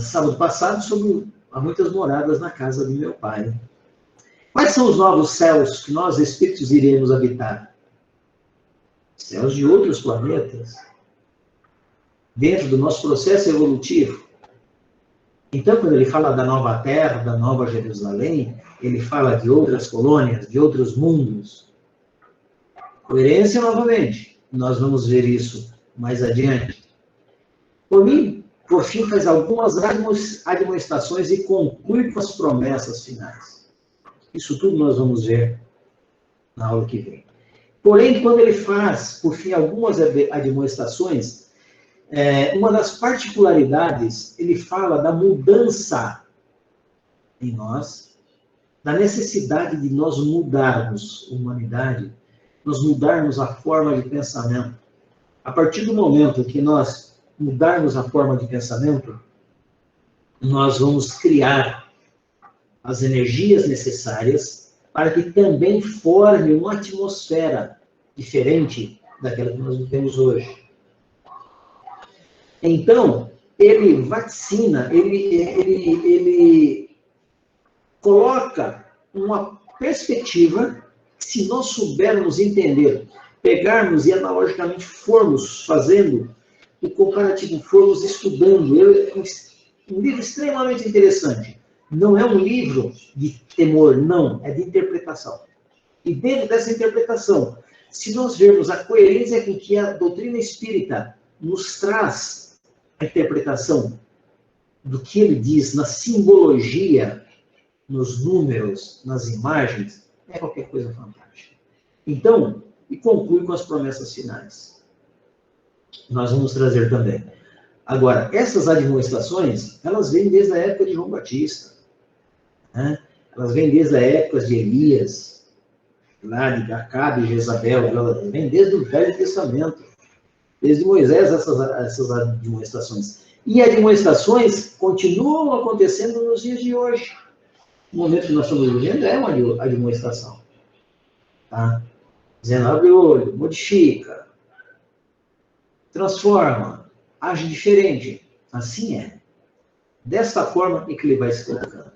sábado passado sobre há muitas moradas na casa de meu pai. Quais são os novos céus que nós, espíritos, iremos habitar? Céus de outros planetas. Dentro do nosso processo evolutivo. Então, quando ele fala da nova terra, da nova Jerusalém, ele fala de outras colônias, de outros mundos. Coerência novamente. Nós vamos ver isso mais adiante. Por fim, faz algumas admoestações e conclui com as promessas finais. Isso tudo nós vamos ver na aula que vem. Porém, quando ele faz, por fim, algumas admoestações, uma das particularidades, ele fala da mudança em nós, da necessidade de nós mudarmos, humanidade, nós mudarmos a forma de pensamento. A partir do momento que nós mudarmos a forma de pensamento, nós vamos criar as energias necessárias para que também forme uma atmosfera diferente daquela que nós temos hoje. Então, ele vaticina, ele coloca uma perspectiva que, se nós soubermos entender, pegarmos e analogicamente formos fazendo o comparativo, formos estudando, é um livro extremamente interessante. Não é um livro de temor, não, é de interpretação. E dentro dessa interpretação, se nós vermos a coerência com que a doutrina espírita nos traz a interpretação do que ele diz na simbologia, nos números, nas imagens, é qualquer coisa fantástica. Então, e conclui com as promessas finais. Nós vamos trazer também. Agora, essas admoestações, elas vêm desde a época de João Batista. Né? Elas vêm desde a época de Elias, lá de Acabe e Jezabel, elas vêm desde o Velho Testamento. Desde Moisés, essas admoestações. E admoestações continuam acontecendo nos dias de hoje. O momento que nós estamos vivendo é uma admoestação. Tá? Dizendo, abre o olho, modifica, transforma, age diferente. Assim é. Desta forma é que ele vai se colocando.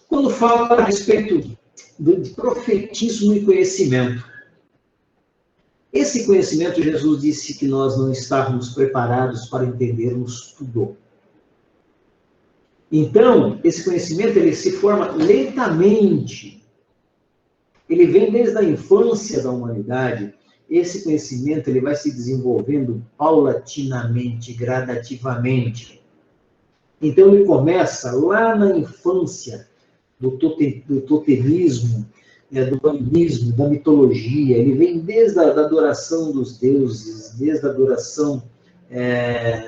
Quando fala a respeito de profetismo e conhecimento, esse conhecimento, Jesus disse que nós não estávamos preparados para entendermos tudo. Então, esse conhecimento, ele se forma lentamente. Ele vem desde a infância da humanidade. Esse conhecimento, ele vai se desenvolvendo paulatinamente, gradativamente. Então, ele começa lá na infância do totemismo, do animismo, da mitologia. Ele vem desde a adoração dos deuses, desde a adoração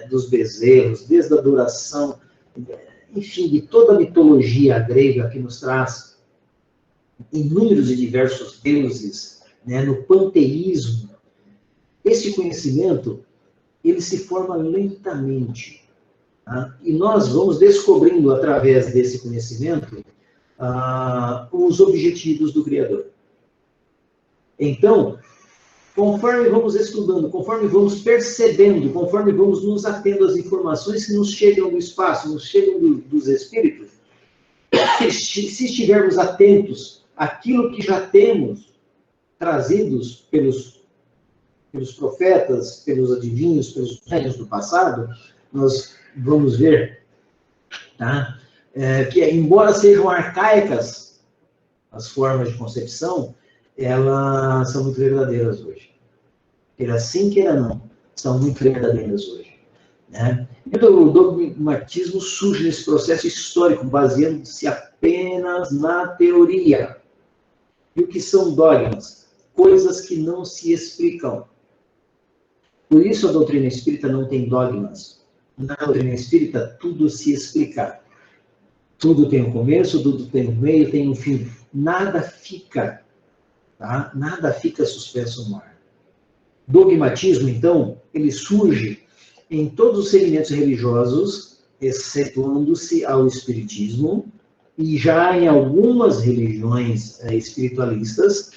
dos bezerros, desde a adoração, enfim, de toda a mitologia grega que nos traz inúmeros e diversos deuses, né, no panteísmo. Esse conhecimento, ele se forma lentamente. Tá? E nós vamos descobrindo, através desse conhecimento, os objetivos do Criador. Então, conforme vamos estudando, conforme vamos percebendo, conforme vamos nos atendo às informações que nos chegam do espaço, nos chegam dos espíritos, se estivermos atentos àquilo que já temos trazidos pelos profetas, pelos adivinhos, pelos gênios do passado, nós vamos ver, tá? Que, embora sejam arcaicas as formas de concepção, elas são muito verdadeiras hoje. Queira sim, queira não, são muito verdadeiras hoje. Né? Então, o dogmatismo surge nesse processo histórico, baseando-se apenas na teoria. E o que são dogmas? Coisas que não se explicam. Por isso a doutrina espírita não tem dogmas. Na doutrina espírita, tudo se explica. Tudo tem um começo, tudo tem um meio, tem um fim. Nada fica, tá? Nada fica suspenso no ar. Dogmatismo, então, ele surge em todos os segmentos religiosos, excetuando-se ao espiritismo, e já em algumas religiões espiritualistas,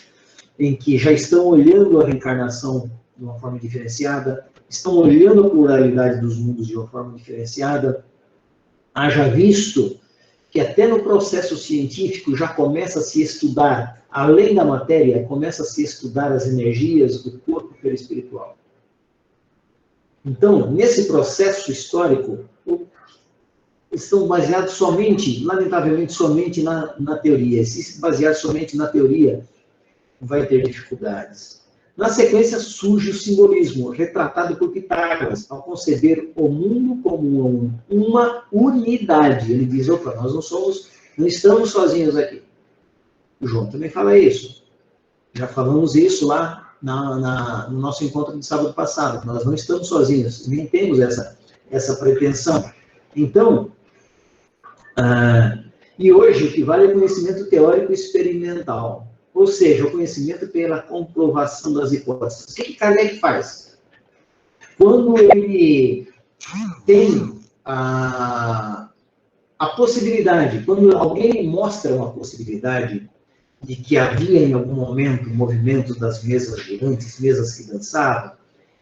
em que já estão olhando a reencarnação de uma forma diferenciada, estão olhando a pluralidade dos mundos de uma forma diferenciada. Haja visto que até no processo científico já começa a se estudar, além da matéria, começa a se estudar as energias do corpo perispiritual. Então, nesse processo histórico, estão baseados somente, lamentavelmente, somente na teoria. Se basear somente na teoria, vai ter dificuldades. Na sequência, surge o simbolismo, retratado por Pitágoras, ao conceber o mundo como uma unidade. Ele diz, opa, nós não estamos sozinhos aqui. O João também fala isso. Já falamos isso lá no nosso encontro de sábado passado. Nós não estamos sozinhos, nem temos essa pretensão. Então, e hoje o que vale é conhecimento teórico experimental. Ou seja, o conhecimento pela comprovação das hipóteses. O que Kardec faz? Quando ele tem a possibilidade, quando alguém mostra uma possibilidade de que havia em algum momento movimentos das mesas girantes, mesas que dançavam,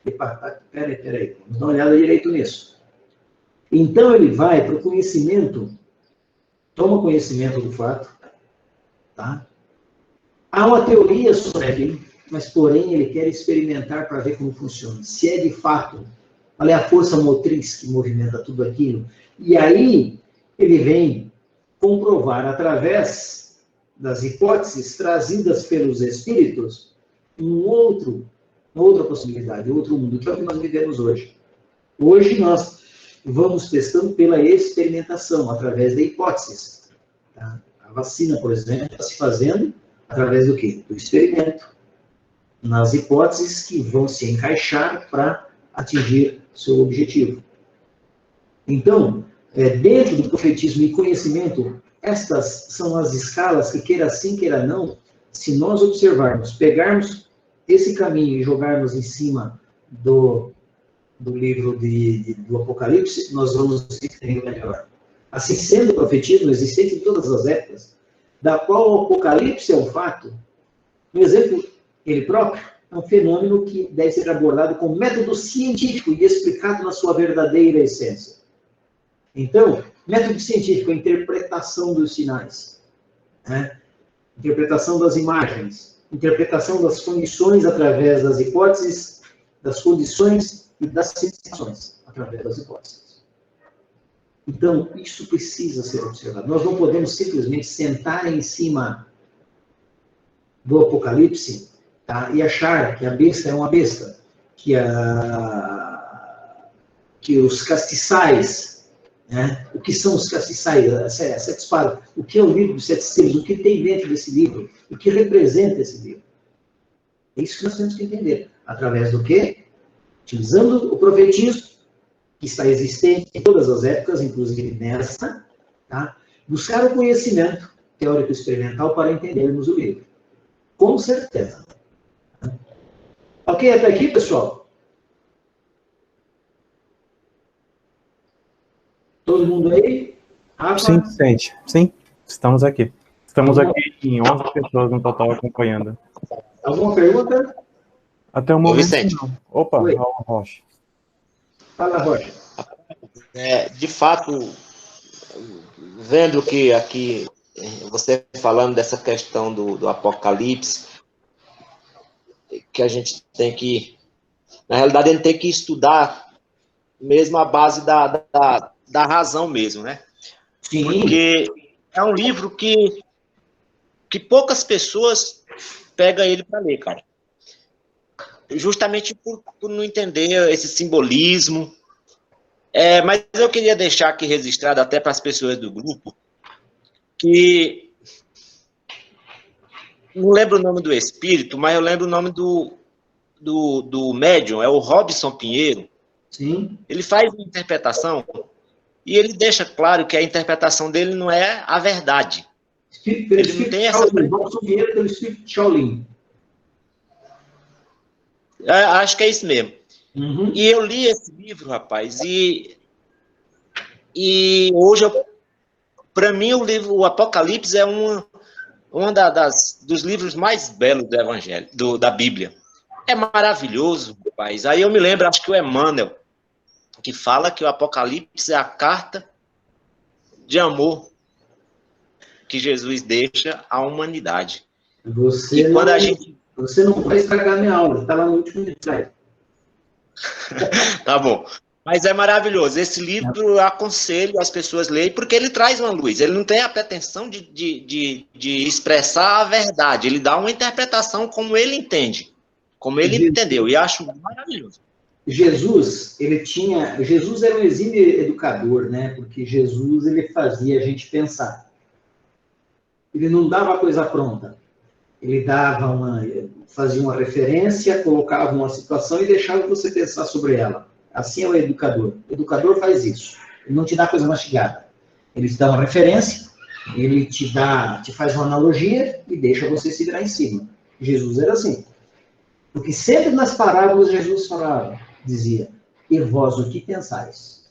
ele fala, peraí, vamos dar uma olhada direito nisso. Então ele vai para o conhecimento, toma conhecimento do fato, tá? Há uma teoria sobre ele, mas, porém, ele quer experimentar para ver como funciona. Se é de fato, qual é a força motriz que movimenta tudo aquilo. E aí, ele vem comprovar, através das hipóteses trazidas pelos espíritos, uma outra possibilidade, outro mundo, que é o que nós vivemos hoje. Hoje, nós vamos testando pela experimentação, através de hipóteses. Tá? A vacina, por exemplo, está se fazendo através do quê? Do experimento. Nas hipóteses que vão se encaixar para atingir seu objetivo. Então, dentro do profetismo e conhecimento, estas são as escalas que, queira sim, queira não, se nós observarmos, pegarmos esse caminho e jogarmos em cima do livro do Apocalipse, nós vamos entender melhor. Assim sendo, o profetismo existente em todas as épocas, da qual o Apocalipse é um fato, um exemplo, ele próprio, é um fenômeno que deve ser abordado com método científico e explicado na sua verdadeira essência. Então, método científico, a interpretação dos sinais, né? Interpretação das imagens, interpretação das condições através das hipóteses, das condições e das situações através das hipóteses. Então, isso precisa ser observado. Nós não podemos simplesmente sentar em cima do Apocalipse, tá, e achar que a besta é uma besta, que os castiçais, né, o que são os castiçais, sete espadas, o que é o livro dos sete selos, o que tem dentro desse livro, o que representa esse livro. É isso que nós temos que entender. Através do quê? Utilizando o profetismo, que está existente em todas as épocas, inclusive nessa, tá? Buscar o conhecimento teórico experimental para entendermos o livro. Com certeza. Ok, até aqui, pessoal? Todo mundo aí? Rafa? Sim, sente. Sim, estamos aqui. Estamos aqui em 11 pessoas no total acompanhando. Alguma pergunta? Até o momento, Vicente. não. Opa, Oi. Raul Rocha. Fala, Rocha. De fato, vendo que aqui você falando dessa questão do Apocalipse, que a gente tem que... Na realidade, a gente tem que estudar mesmo a base da razão mesmo, né? Sim. Porque é um livro que poucas pessoas pegam ele para ler, cara. Justamente por não entender esse simbolismo. Mas eu queria deixar aqui registrado até para as pessoas do grupo que não lembro o nome do espírito, mas eu lembro o nome do médium, é o Robson Pinheiro. Sim. Ele faz uma interpretação e ele deixa claro que a interpretação dele não é a verdade. Ele não tem essa... Robson Pinheiro pelo espírito Shaolin. Acho que é isso mesmo. Uhum. E eu li esse livro, rapaz, e hoje, para mim, o Apocalipse é um dos livros mais belos do Evangelho, da Bíblia. É maravilhoso, rapaz. Aí eu me lembro, acho que o Emmanuel, que fala que o Apocalipse é a carta de amor que Jesus deixa à humanidade. Você não vai estragar minha aula, está lá no último slide. Tá bom. Mas é maravilhoso. Esse livro eu aconselho as pessoas lerem, porque ele traz uma luz. Ele não tem a pretensão de expressar a verdade. Ele dá uma interpretação como ele entende. Como ele entendeu. E acho maravilhoso. Jesus era um exímio educador, né? Porque Jesus, ele fazia a gente pensar. Ele não dava a coisa pronta. Ele fazia uma referência, colocava uma situação e deixava você pensar sobre ela. Assim é o educador. O educador faz isso. Ele não te dá coisa mastigada. Ele te dá uma referência, ele te faz uma analogia e deixa você se virar em cima. Jesus era assim. Porque sempre nas parábolas Jesus dizia, e vós o que pensais?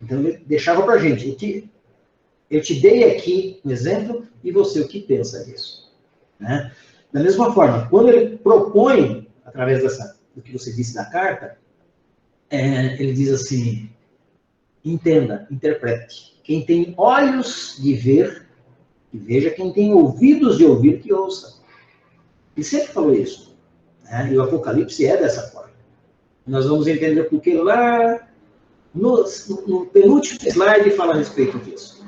Então ele deixava para a gente, eu te dei aqui um exemplo, e você o que pensa disso? Né? Da mesma forma, quando ele propõe, através do que você disse da carta, ele diz assim, entenda, interprete. Quem tem olhos de ver, que veja, quem tem ouvidos de ouvir, que ouça. Ele sempre falou isso. Né? E o Apocalipse é dessa forma. Nós vamos entender porque lá, no penúltimo slide, fala a respeito disso.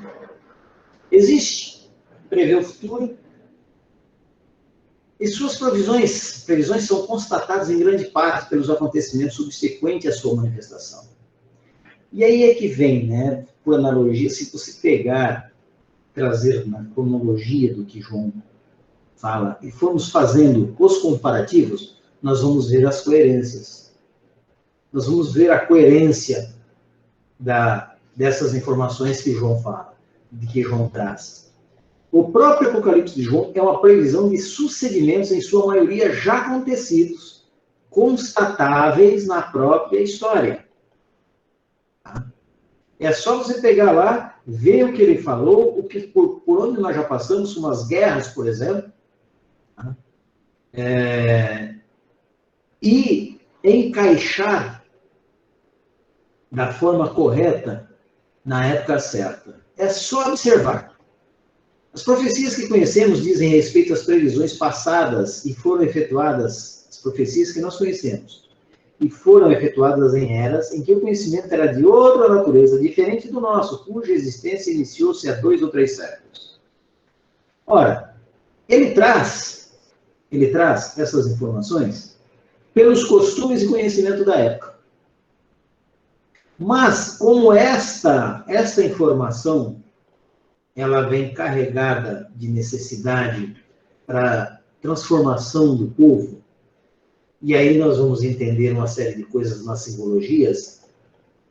Existe, prevê o futuro, e suas previsões são constatadas em grande parte pelos acontecimentos subsequentes à sua manifestação. E aí é que vem, né, por analogia, se você trazer na cronologia do que João fala, e formos fazendo os comparativos, nós vamos ver as coerências. Nós vamos ver a coerência dessas informações que João fala, de que João traz. O próprio Apocalipse de João é uma previsão de sucedimentos, em sua maioria já acontecidos, constatáveis na própria história. É só você pegar lá, ver o que ele falou, por onde nós já passamos, umas guerras, por exemplo, e encaixar da forma correta na época certa. É só observar. As profecias que conhecemos dizem respeito às previsões passadas e foram efetuadas, as profecias que nós conhecemos, e foram efetuadas em eras em que o conhecimento era de outra natureza, diferente do nosso, cuja existência iniciou-se há 2 ou 3 séculos. Ora, ele traz essas informações pelos costumes e conhecimento da época. Mas, como esta informação ela vem carregada de necessidade para transformação do povo, e aí nós vamos entender uma série de coisas nas simbologias,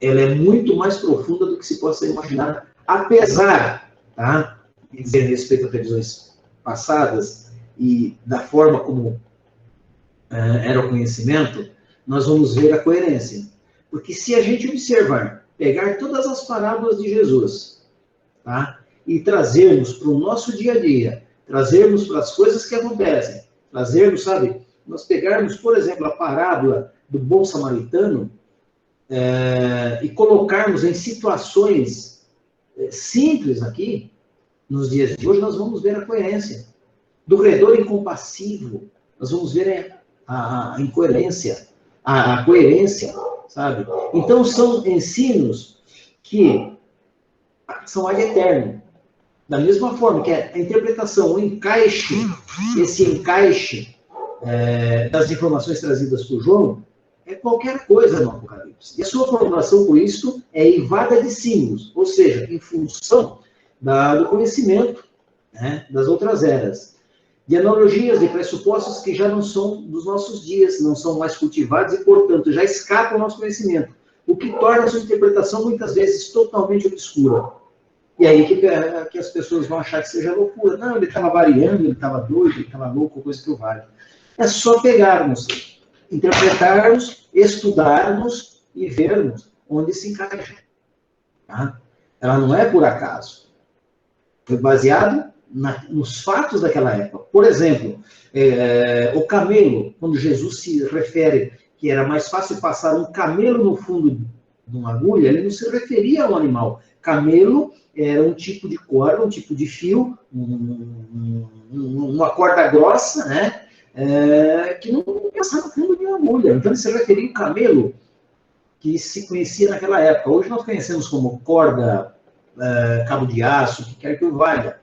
ela é muito mais profunda do que se possa imaginar, apesar, de dizer respeito a previsões passadas e da forma como era o conhecimento, nós vamos ver a coerência. Porque se a gente observar, pegar todas as parábolas de Jesus, e trazermos para o nosso dia a dia, trazermos para as coisas que acontecem, trazermos, nós pegarmos, por exemplo, a parábola do bom samaritano e colocarmos em situações simples aqui, nos dias de hoje, nós vamos ver a coerência. Do credor incompassivo, nós vamos ver a incoerência, a coerência, sabe? Então, são ensinos que são ad eterno. Da mesma forma que a interpretação, o encaixe, esse encaixe das informações trazidas por João, é qualquer coisa no Apocalipse. E a sua formulação com isso é eivada de símbolos, ou seja, em função do conhecimento, né, das outras eras. De analogias, de pressupostos que já não são dos nossos dias, não são mais cultivados e, portanto, já escapam ao nosso conhecimento, o que torna a sua interpretação muitas vezes totalmente obscura. E aí que as pessoas vão achar que seja loucura. Não, ele estava variando, ele estava doido, ele estava louco, coisa que eu vale. É só pegarmos, interpretarmos, estudarmos e vermos onde se encaixa. Tá? Ela não é por acaso. Foi baseado nos fatos daquela época. Por exemplo, o camelo, quando Jesus se refere que era mais fácil passar um camelo no fundo de uma agulha, ele não se referia a um animal. Camelo era um tipo de corda, um tipo de fio, uma corda grossa, né? Que não passava no fundo de uma agulha. Então, ele se referia ao camelo que se conhecia naquela época. Hoje nós conhecemos como corda, cabo de aço, que quer que o valha.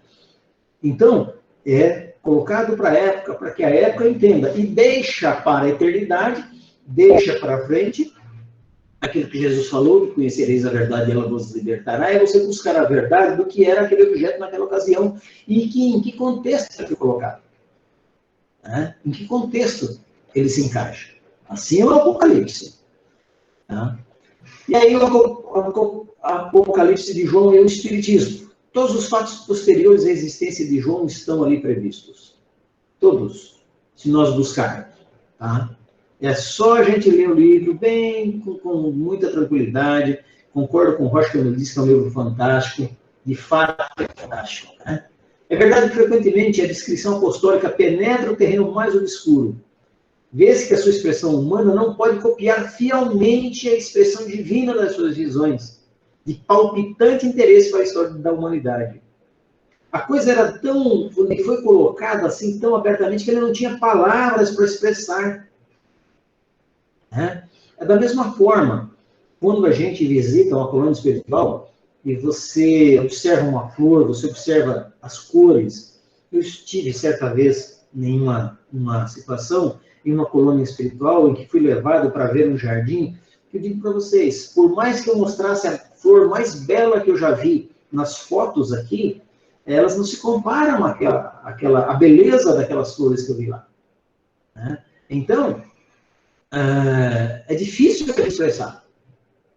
Então, é colocado para a época, para que a época entenda, e deixa para a eternidade, deixa para frente, aquilo que Jesus falou, que conhecereis a verdade e ela vos libertará, é você buscar a verdade do que era aquele objeto naquela ocasião, e em que contexto ele foi colocado. Em que contexto ele se encaixa. Assim é o Apocalipse. Tá? E aí o Apocalipse de João é o Espiritismo. Todos os fatos posteriores à existência de João estão ali previstos. Todos, se nós buscarmos. Tá? É só a gente ler o livro bem, com muita tranquilidade. Concordo com o Rocha quando ele disse que é um livro fantástico. De fato, é fantástico. Né? É verdade que, frequentemente, a descrição apostólica penetra o terreno mais obscuro. Vê-se que a sua expressão humana não pode copiar fielmente a expressão divina das suas visões, de palpitante interesse para a história da humanidade. A coisa era tão... foi colocada assim, tão abertamente, que ele não tinha palavras para expressar. É da mesma forma, quando a gente visita uma colônia espiritual, e você observa uma flor, você observa as cores. Eu estive certa vez em uma situação, em uma colônia espiritual, em que fui levado para ver um jardim, que eu digo para vocês, por mais que eu mostrasse a flor mais bela que eu já vi nas fotos aqui, elas não se comparam à beleza daquelas flores que eu vi lá. Então, é difícil de expressar.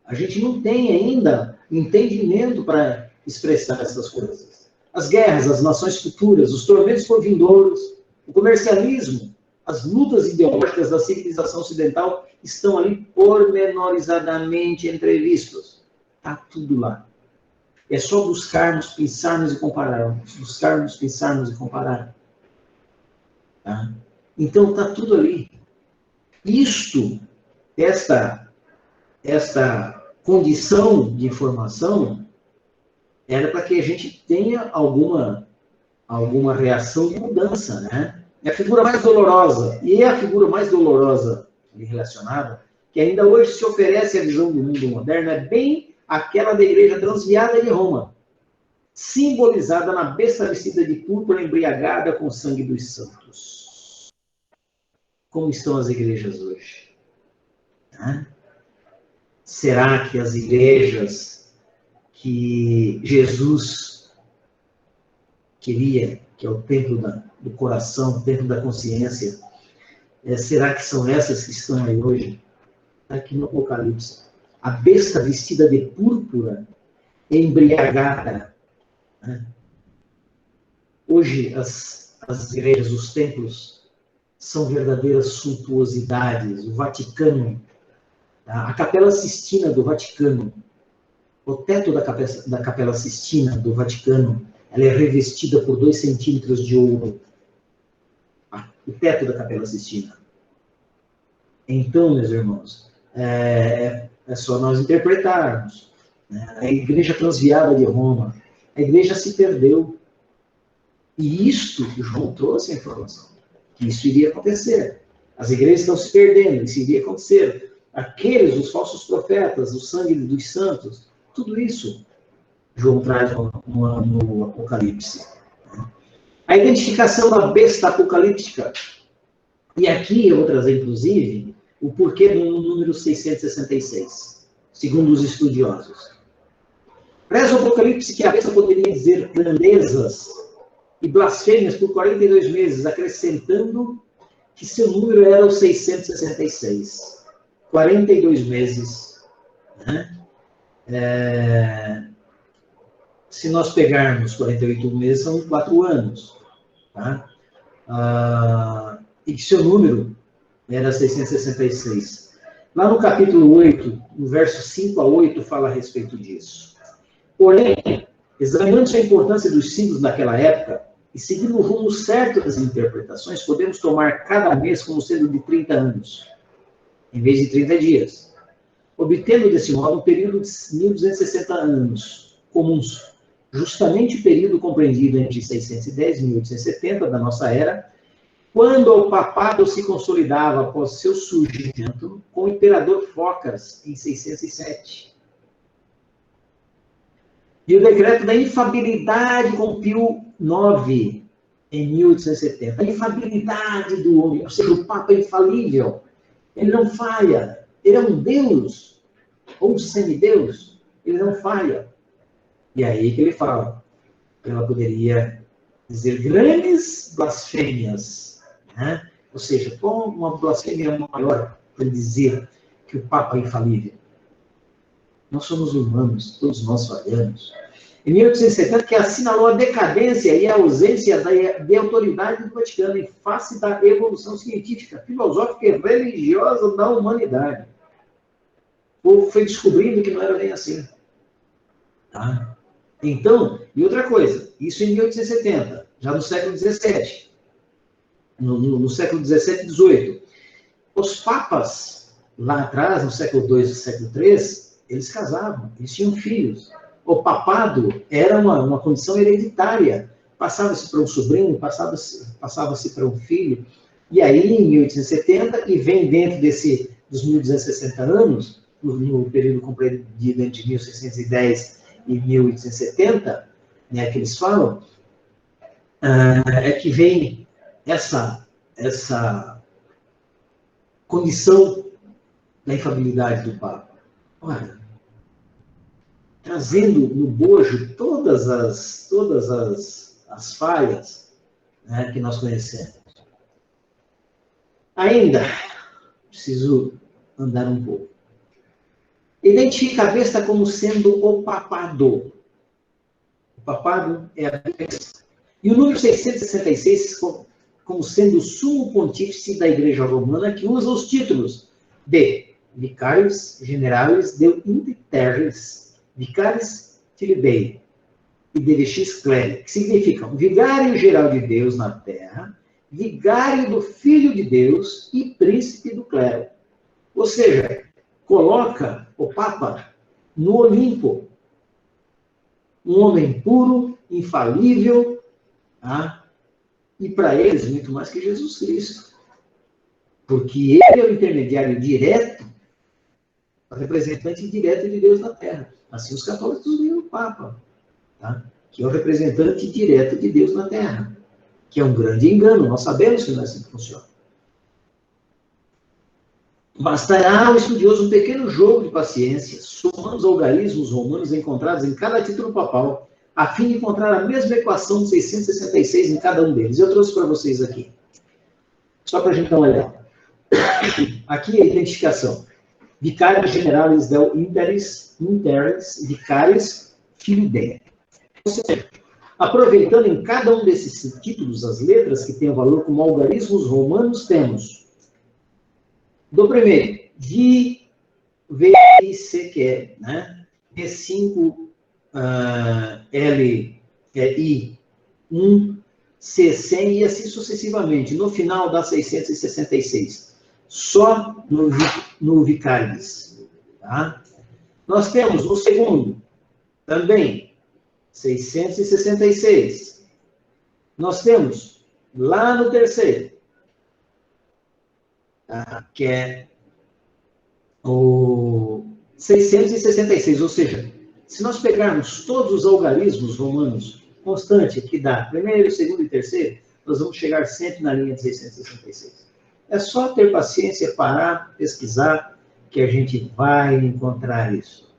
A gente não tem ainda entendimento para expressar essas coisas. As guerras, as nações futuras, os tormentos por vindouros, o comercialismo, as lutas ideológicas da civilização ocidental estão ali pormenorizadamente entrevistos. Está tudo lá. É só buscarmos, pensarmos e compararmos. Buscarmos, pensarmos e comparar. Tá? Então está tudo ali. Esta condição de informação era para que a gente tenha alguma reação de mudança, né? É a figura mais dolorosa, e é a figura mais dolorosa relacionada, que ainda hoje se oferece a visão do mundo moderno, é bem aquela da igreja transviada de Roma, simbolizada na besta vestida de púrpura, embriagada com o sangue dos santos. Como estão as igrejas hoje? Será que as igrejas que Jesus queria, que é o templo do coração, o templo da consciência, será que são essas que estão aí hoje? Aqui no Apocalipse. A besta vestida de púrpura, embriagada. Hoje, as igrejas, os templos, são verdadeiras suntuosidades. O Vaticano, a Capela Sistina do Vaticano, o teto da Capela Sistina do Vaticano, ela é revestida por 2 centímetros de ouro. O teto da Capela Sistina. Então, meus irmãos, é só nós interpretarmos. A igreja transviada de Roma, a igreja se perdeu. E isto, João trouxe a informação, que isso iria acontecer. As igrejas estão se perdendo, isso iria acontecer. Aqueles, os falsos profetas, o sangue dos santos, tudo isso João traz no Apocalipse. A identificação da besta apocalíptica. E aqui eu vou trazer, inclusive, o porquê do número 666, segundo os estudiosos. Preza o Apocalipse que a besta poderia dizer grandezas e blasfêmias por 42 meses, acrescentando que seu número era o 666. 42 meses. Né? Se nós pegarmos 48 meses, são 4 anos. Tá? E que seu número era 666. Lá no capítulo 8, no verso 5 a 8, fala a respeito disso. Porém, examinando a importância dos símbolos daquela época, e seguindo o rumo certo das interpretações, podemos tomar cada mês como sendo de 30 anos, em vez de 30 dias, obtendo desse modo um período de 1.260 anos comuns, justamente o período compreendido entre 610 e 1870 da nossa era, quando o papado se consolidava após seu surgimento com o imperador Focas, em 607. E o decreto da infabilidade com Pio IX, em 1870. A infabilidade do homem, ou seja, o Papa é infalível. Ele não falha. Ele é um Deus, ou um semideus. Ele não falha. E aí que ele fala. Ela poderia dizer grandes blasfêmias. Né? Ou seja, com uma blasfêmia maior para dizer que o Papa é infalível. Nós somos humanos, todos nós falhamos. Em 1870, que assinalou a decadência e a ausência de autoridade do Vaticano em face da evolução científica, filosófica e religiosa da humanidade. O povo foi descobrindo que não era bem assim. Tá? Então, e outra coisa, isso em 1870, já no século XVII, no século XVII e XVIII. Os papas, lá atrás, no século II e século III, eles casavam, eles tinham filhos. O papado era uma condição hereditária. Passava-se para um sobrinho, passava-se para um filho. E aí, em 1870, e vem dentro dos 1.260 anos, no período compreendido entre 1610 e 1870, né, que eles falam, é que vem essa condição da infabilidade do Papa. Olha, trazendo no bojo todas as falhas, né, que nós conhecemos. Ainda, preciso andar um pouco. Identifica a besta como sendo o papado. O papado é a besta. E o número 666 como sendo o sumo pontífice da Igreja Romana, que usa os títulos de Vicarius Generalis Deo Inter Terris, Vicarius Filibei e Delexis Clere, que significam Vigário Geral de Deus na Terra, Vigário do Filho de Deus e Príncipe do Clero. Ou seja, coloca o Papa no Olimpo, um homem puro, infalível, tá? E para eles, muito mais que Jesus Cristo. Porque ele é o intermediário direto, o representante direto de Deus na Terra. Assim os católicos veem o Papa, tá? Que é o representante direto de Deus na Terra. Que é um grande engano, nós sabemos que não é assim que funciona. Bastará ao estudioso um pequeno jogo de paciência, somando os algarismos romanos encontrados em cada título papal, a fim de encontrar a mesma equação de 666 em cada um deles. Eu trouxe para vocês aqui. Só para a gente dar uma olhada. Aqui é a identificação. Vicarius Generalis Deo Interis, Vicarius Filibei. Ou seja, aproveitando em cada um desses títulos as letras que têm o valor como algarismos romanos, temos do primeiro, VICQ, né? V5, LI, 1, C100 e assim sucessivamente. No final dá 666. Só no Vicarius. Tá? Nós temos no segundo, também, 666. Nós temos lá no terceiro, que é o 666, ou seja, se nós pegarmos todos os algarismos romanos constante, que dá primeiro, segundo e terceiro, nós vamos chegar sempre na linha de 666. É só ter paciência, parar, pesquisar, que a gente vai encontrar isso.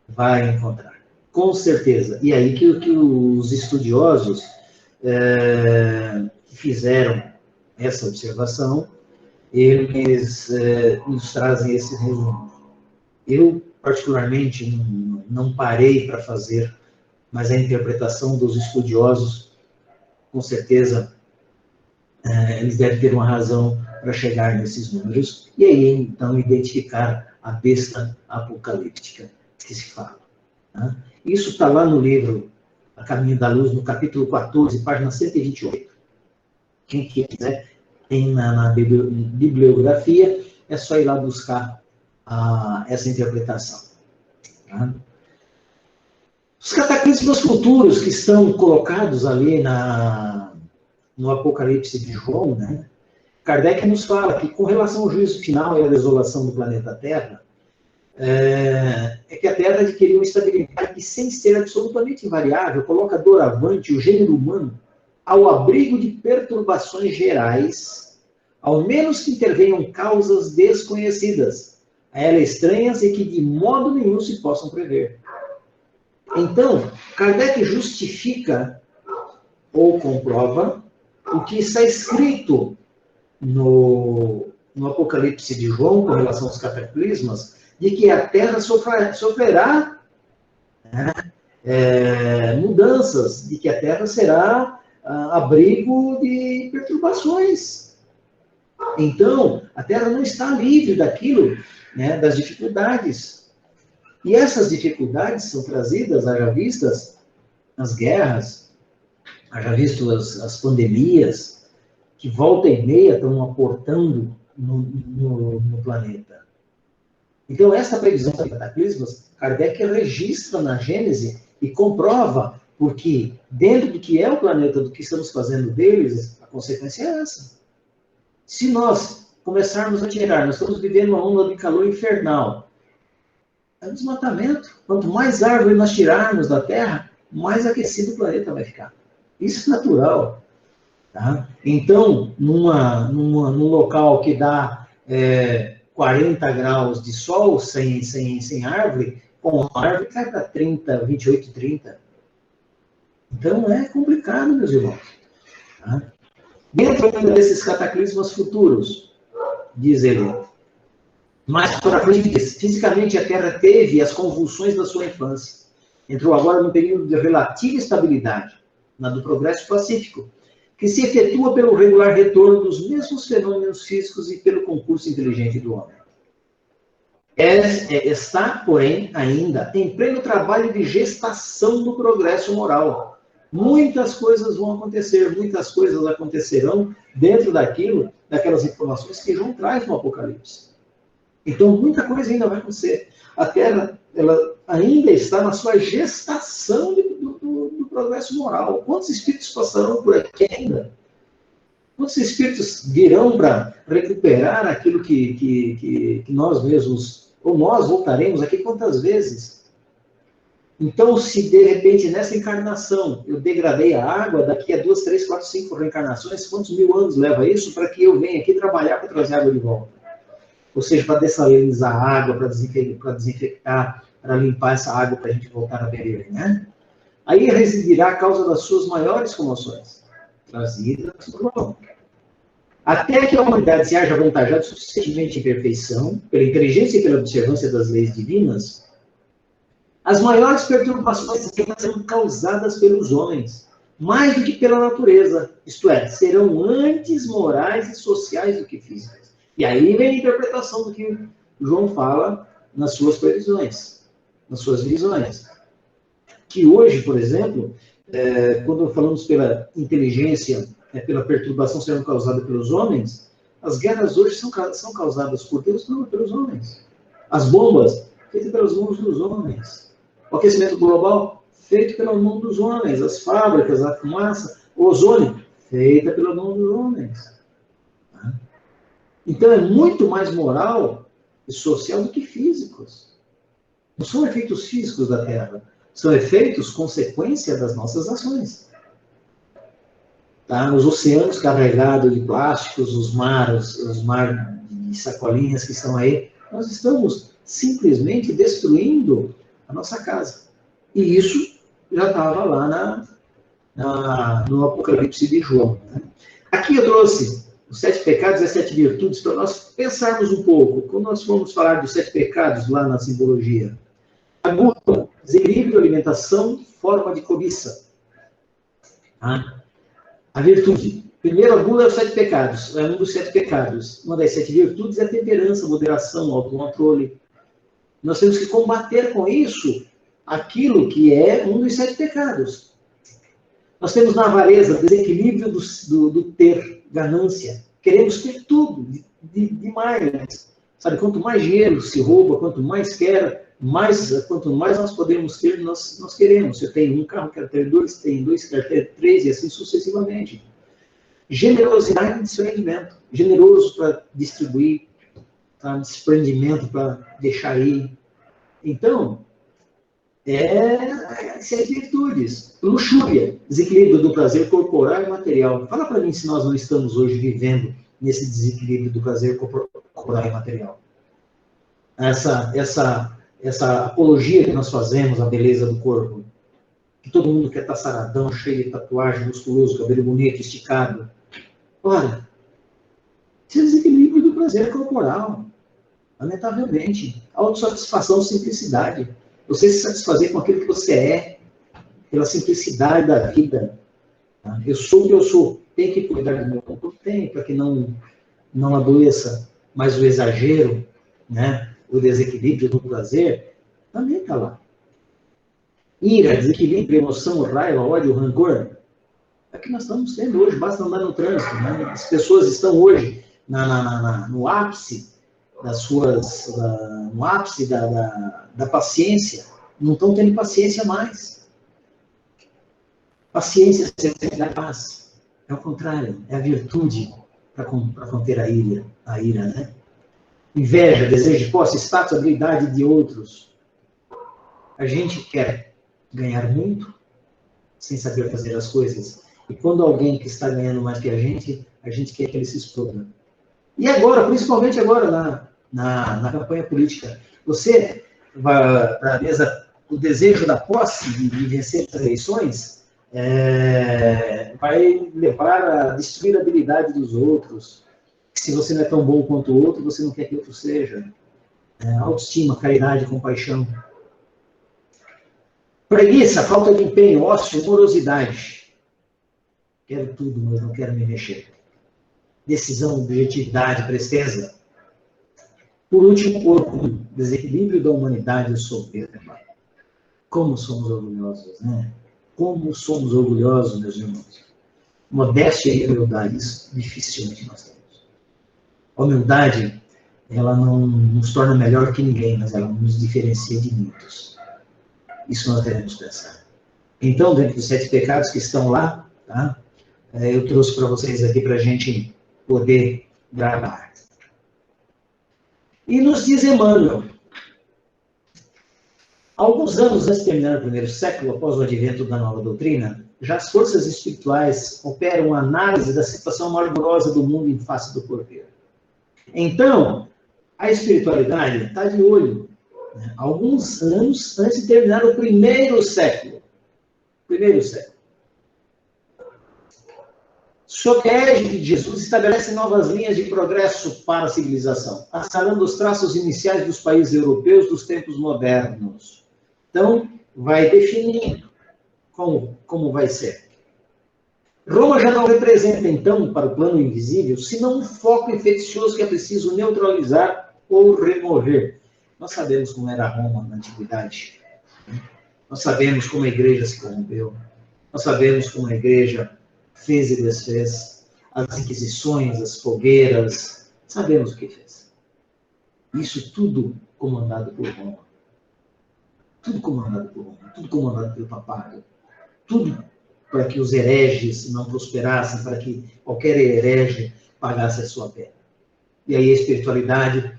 Vai encontrar, com certeza. E aí que os estudiosos fizeram essa observação, eles nos trazem esse resumo. Eu, particularmente, não parei para fazer, mas a interpretação dos estudiosos, com certeza, eles devem ter uma razão para chegar nesses números, e aí, então, identificar a besta apocalíptica que se fala. Né? Isso está lá no livro A Caminho da Luz, no capítulo 14, página 128. Quem quiser, tem na bibliografia, é só ir lá buscar essa interpretação. Tá? Os cataclismos futuros que estão colocados ali no Apocalipse de João, né? Kardec nos fala que, com relação ao juízo final e à desolação do planeta Terra, é que a Terra adquiriu uma estabilidade que, sem ser absolutamente invariável, coloca doravante o gênero humano ao abrigo de perturbações gerais, ao menos que intervenham causas desconhecidas, a ela estranhas e que de modo nenhum se possam prever. Então, Kardec justifica ou comprova o que está escrito no Apocalipse de João, com relação aos cataclismas, de que a Terra sofrerá mudanças, de que a Terra será abrigo de perturbações. Então, a Terra não está livre daquilo, né, das dificuldades. E essas dificuldades são trazidas, haja vistas, as guerras, haja visto as pandemias, que volta e meia estão aportando no planeta. Então, essa previsão de cataclismos, Kardec registra na Gênese e comprova, porque dentro do que é o planeta, do que estamos fazendo deles, a consequência é essa. Se nós começarmos a tirar, nós estamos vivendo uma onda de calor infernal, é um desmatamento. Quanto mais árvore nós tirarmos da Terra, mais aquecido o planeta vai ficar. Isso é natural. Tá? Então, num local que dá 40 graus de sol, sem árvore, com árvore cai para 30, 28, 30. Então, é complicado, meus irmãos. Tá? Dentro ainda desses cataclismos futuros, diz ele, mas para frente diz, fisicamente a Terra teve as convulsões da sua infância. Entrou agora num período de relativa estabilidade, na do progresso pacífico, que se efetua pelo regular retorno dos mesmos fenômenos físicos e pelo concurso inteligente do homem. Está, porém, ainda em pleno trabalho de gestação do progresso moral. Muitas coisas vão acontecer, muitas coisas acontecerão dentro daquelas informações que João traz no Apocalipse. Então, muita coisa ainda vai acontecer. A Terra, ela ainda está na sua gestação do progresso moral. Quantos espíritos passarão por aqui ainda? Quantos espíritos virão para recuperar aquilo que nós mesmos, ou nós voltaremos aqui quantas vezes? Então, se de repente nessa encarnação eu degradei a água, daqui a 2, 3, 4, 5 reencarnações, quantos mil anos leva isso para que eu venha aqui trabalhar para trazer água de volta? Ou seja, para dessalinizar a água, para desinfectar, para limpar essa água para a gente voltar a beber, né? Aí residirá a causa das suas maiores comoções, trazidas por João. Até que a humanidade se haja avantajada suficientemente em perfeição, pela inteligência e pela observância das leis divinas, as maiores perturbações serão causadas pelos homens, mais do que pela natureza, isto é, serão antes morais e sociais do que físicas. E aí vem a interpretação do que João fala nas suas previsões, nas suas visões. Que hoje, por exemplo, quando falamos pela inteligência, pela perturbação sendo causada pelos homens, as guerras hoje são causadas por Deus, não pelos homens. As bombas, feitas pelas mãos dos homens. O aquecimento global, feito pela mão dos homens. As fábricas, a fumaça, o ozônio, feita pela mão dos homens. Então, é muito mais moral e social do que físicos. Não são efeitos físicos da Terra, são efeitos consequência das nossas ações. Tá? Os oceanos carregados de plásticos, os mares de sacolinhas que estão aí, nós estamos simplesmente destruindo a nossa casa. E isso já estava lá no Apocalipse de João. Né? Aqui eu trouxe os 7 pecados e as 7 virtudes para nós pensarmos um pouco. Quando nós formos falar dos 7 pecados lá na simbologia, a gula, desequilíbrio, alimentação, forma de cobiça. Tá? A virtude. Primeiro, a gula é os 7 pecados. É um dos 7 pecados. Uma das 7 virtudes é a temperança, moderação, autocontrole. Nós temos que combater com isso aquilo que é um dos 7 pecados. Nós temos na avareza desequilíbrio do ter, ganância. Queremos ter tudo, demais. Sabe, quanto mais dinheiro se rouba, quanto mais quer, quanto mais nós podemos ter, nós queremos. Se eu tenho um carro, quero ter 2, tenho 2, quero ter 3, e assim sucessivamente. Generosidade e desprendimento. Generoso para distribuir, tá? Desprendimento para deixar ir. Então, são virtudes. Luxúria, desequilíbrio do prazer corporal e material. Fala para mim se nós não estamos hoje vivendo nesse desequilíbrio do prazer corporal e material. Essa apologia que nós fazemos à beleza do corpo, que todo mundo quer estar saradão, cheio de tatuagem, musculoso, cabelo bonito, esticado. Ora, isso é desequilíbrio do prazer corporal, lamentavelmente. Autossatisfação, simplicidade. Você se satisfazer com aquilo que você é, pela simplicidade da vida. Tá? Eu sou o que eu sou. Tem que cuidar do meu corpo? Tem, para que não adoeça. Mas o exagero, né, o desequilíbrio do prazer, também está lá. Ira, desequilíbrio, emoção, raiva, ódio, rancor. É o que nós estamos tendo hoje, basta andar no trânsito. Né? As pessoas estão hoje no ápice no ápice da paciência, não estão tendo paciência mais. Paciência é a paz. É o contrário, é a virtude para conter a ira, né? Inveja, desejo de posse, status, habilidade de outros. A gente quer ganhar muito sem saber fazer as coisas. E quando alguém que está ganhando mais que a gente quer que ele se exploda. E agora, principalmente agora na campanha política, você vai para a mesa, o desejo da posse de vencer as eleições vai levar a destruir a habilidade dos outros. Se você não é tão bom quanto o outro, você não quer que o outro seja. Autoestima, caridade, compaixão. Preguiça, falta de empenho, ócio, morosidade. Quero tudo, mas não quero me mexer. Decisão, objetividade, presteza. Por último, orgulho, desequilíbrio da humanidade e soberba. Como somos orgulhosos, né? Como somos orgulhosos, meus irmãos. Modéstia e humildade, isso dificilmente nós temos. A humildade, ela não nos torna melhor que ninguém, mas ela nos diferencia de muitos. Isso nós devemos pensar. Então, dentro dos 7 pecados que estão lá, tá? Eu trouxe para vocês aqui para a gente poder gravar. E nos diz Emmanuel, alguns anos antes de terminar o primeiro século, após o advento da nova doutrina, já as forças espirituais operam a análise da situação amargurosa do mundo em face do cordeiro. Então, a espiritualidade está de olho, né, alguns anos antes de terminar o primeiro século. Sob a égide de Jesus, estabelece novas linhas de progresso para a civilização, assinalando os traços iniciais dos países europeus dos tempos modernos. Então, vai definir como vai ser. Roma já não representa, então, para o plano invisível, senão um foco infeccioso que é preciso neutralizar ou remover. Nós sabemos como era Roma na antiguidade. Nós sabemos como a igreja se corrompeu. Nós sabemos como a igreja fez e desfez. As inquisições, as fogueiras. Sabemos o que fez. Isso tudo comandado por Roma. Tudo comandado por Roma. Tudo comandado pelo papado. Tudo para que os hereges não prosperassem, para que qualquer herege pagasse a sua pena. E aí a espiritualidade,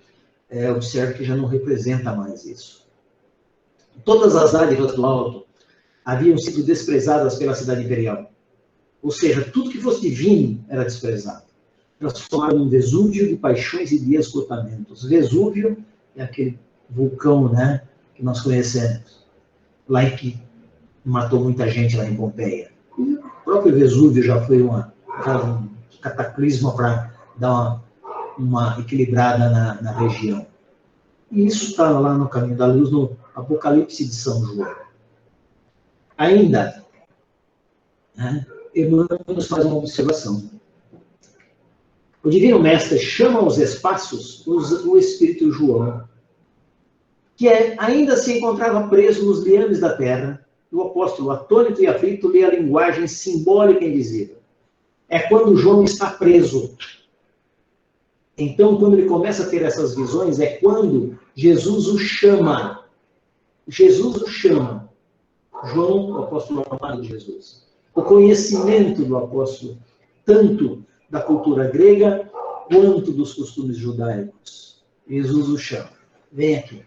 observa que já não representa mais isso. Todas as dádivas do alto haviam sido desprezadas pela cidade imperial. Ou seja, tudo que fosse divino era desprezado. Transformaram num Vesúvio de paixões e de esgotamentos. Vesúvio é aquele vulcão, né, que nós conhecemos, lá em que matou muita gente lá em Pompeia. O próprio Vesúvio já foi um cataclisma para dar uma equilibrada na região. E isso está lá no Caminho da Luz, no Apocalipse de São João. Ainda, né, Emmanuel nos faz uma observação. O Divino Mestre chama aos espaços o Espírito João, que ainda se encontrava preso nos liames da terra. O apóstolo, atônito e aflito, lê a linguagem simbólica e invisível. É quando João está preso. Então, quando ele começa a ter essas visões, é quando Jesus o chama. Jesus o chama. João, o apóstolo amado de Jesus. O conhecimento do apóstolo, tanto da cultura grega, quanto dos costumes judaicos. Jesus o chama. Vem aqui.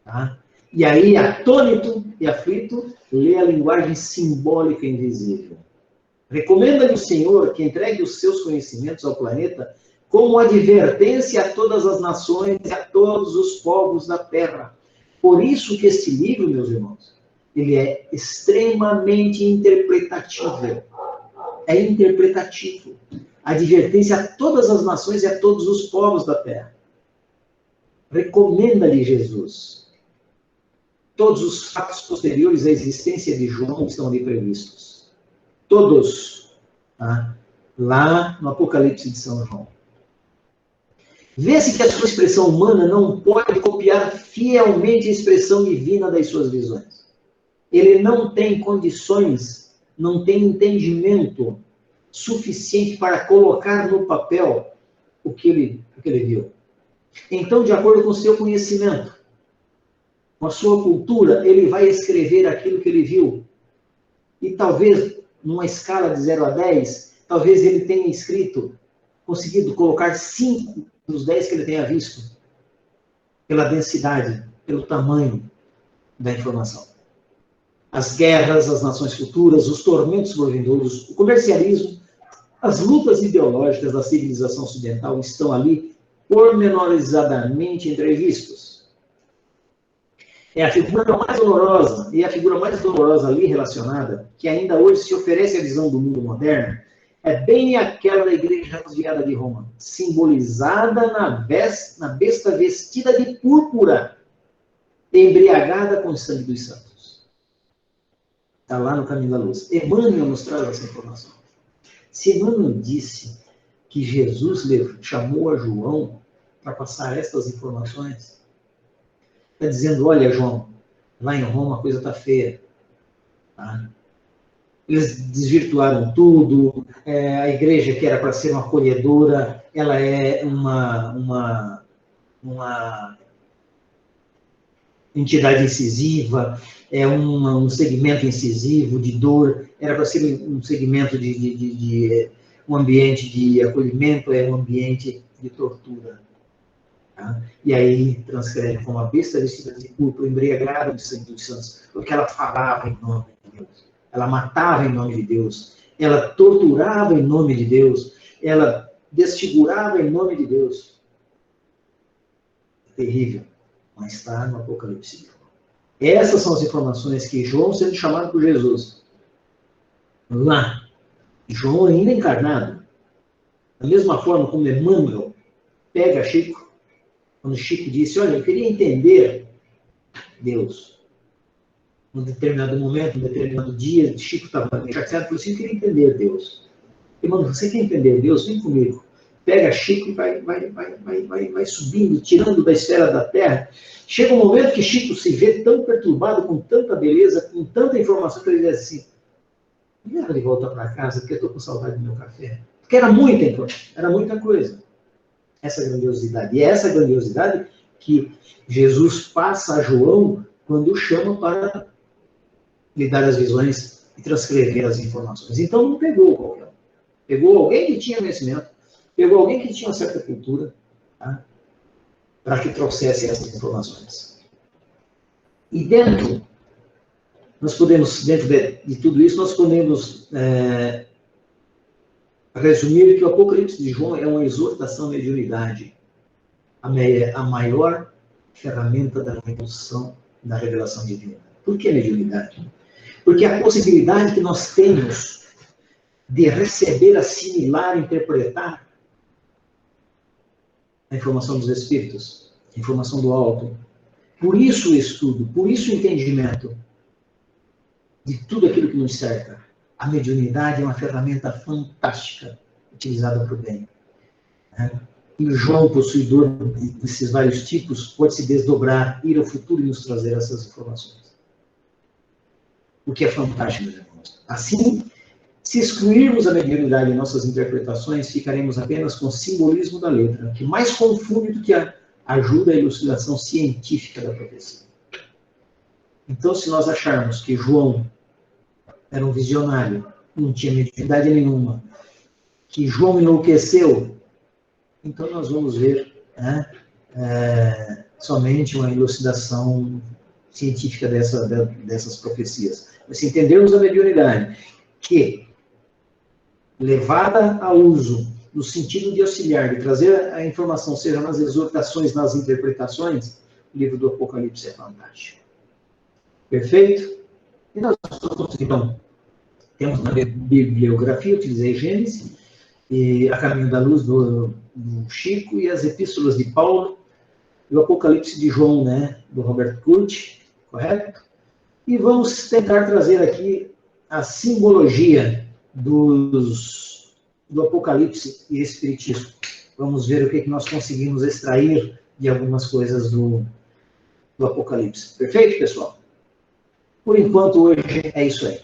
Tá? E aí, atônito e aflito, lê a linguagem simbólica e invisível. Recomenda-lhe o Senhor que entregue os seus conhecimentos ao planeta como advertência a todas as nações e a todos os povos da Terra. Por isso que este livro, meus irmãos, ele é extremamente interpretativo. É interpretativo. Advertência a todas as nações e a todos os povos da Terra. Recomenda-lhe Jesus. Todos os fatos posteriores à existência de João estão ali previstos. Todos. Tá? Lá no Apocalipse de São João. Vê-se que a sua expressão humana não pode copiar fielmente a expressão divina das suas visões. Ele não tem condições, não tem entendimento suficiente para colocar no papel o que ele viu. Então, de acordo com o seu conhecimento, com a sua cultura, ele vai escrever aquilo que ele viu. E talvez, numa escala de 0 a 10, talvez ele tenha conseguido colocar 5 dos 10 que ele tenha visto, pela densidade, pelo tamanho da informação. As guerras, as nações futuras, os tormentos vindouros, o comercialismo, as lutas ideológicas da civilização ocidental estão ali pormenorizadamente entrevistos. É a figura mais dolorosa, e a figura mais dolorosa ali relacionada, que ainda hoje se oferece à visão do mundo moderno, é bem aquela da igreja transviada de Roma, simbolizada na besta vestida de púrpura, embriagada com o sangue dos santos. Está lá no Caminho da Luz. Emmanuel nos traz essa informação. Se Emmanuel disse que Jesus chamou a João para passar estas informações, está dizendo, olha, João, lá em Roma a coisa está feia. Tá? Eles desvirtuaram tudo, a igreja que era para ser uma acolhedora, ela é uma entidade incisiva, é um segmento incisivo de dor, era para ser um segmento de um ambiente de acolhimento, é um ambiente de tortura. Tá? E aí transcreve como a besta vestida de púrpura, embriagada de sangue dos santos, porque ela falava em nome de Deus. Ela matava em nome de Deus, ela torturava em nome de Deus, ela desfigurava em nome de Deus. Terrível, mas está no Apocalipse de João. Essas são as informações que João, sendo chamado por Jesus, lá, João ainda encarnado, da mesma forma como Emmanuel pega Chico, quando Chico disse, olha, eu queria entender Deus. Num determinado momento, num determinado dia, Chico estava chateado, falou assim, eu queria entender Deus. E, mano, você quer entender Deus? Vem comigo. Pega Chico e vai subindo, tirando da esfera da Terra. Chega um momento que Chico se vê tão perturbado, com tanta beleza, com tanta informação, que ele diz assim, me leva de volta para casa, porque eu estou com saudade do meu café. Porque era muita informação, era muita coisa. Essa grandiosidade. E é essa grandiosidade que Jesus passa a João quando o chama para lhe dar as visões e transcrever as informações. Então não pegou qualquer um. Pegou alguém que tinha conhecimento, pegou alguém que tinha uma certa cultura, tá? Para que trouxesse essas informações. E dentro de tudo isso, nós podemos resumir que o Apocalipse de João é uma exortação à mediunidade, a maior ferramenta da revelação divina. Por que mediunidade? Porque a possibilidade que nós temos de receber, assimilar, interpretar a informação dos Espíritos, a informação do alto. Por isso o estudo, por isso o entendimento de tudo aquilo que nos cerca. A mediunidade é uma ferramenta fantástica, utilizada para o bem. E o João, possuidor desses vários tipos, pode se desdobrar, ir ao futuro e nos trazer essas informações. O que é fantástico, meus irmãos. Assim, se excluirmos a mediunidade em nossas interpretações, ficaremos apenas com o simbolismo da letra, que mais confunde do que ajuda a elucidação científica da profecia. Então, se nós acharmos que João era um visionário, não tinha mediunidade nenhuma, que João enlouqueceu, então nós vamos ver somente uma elucidação científica dessas profecias. Mas se entendermos a mediunidade, que, levada a uso, no sentido de auxiliar, de trazer a informação, seja nas exortações, nas interpretações, o livro do Apocalipse é fantástico. Perfeito? E nós, então, temos na bibliografia, utilizei Gênesis, e A Caminho da Luz do Chico, e as Epístolas de Paulo, e o Apocalipse de João, do Robert Kurt, correto? E vamos tentar trazer aqui a simbologia do Apocalipse e Espiritismo. Vamos ver o que nós conseguimos extrair de algumas coisas do Apocalipse. Perfeito, pessoal? Por enquanto, hoje é isso aí.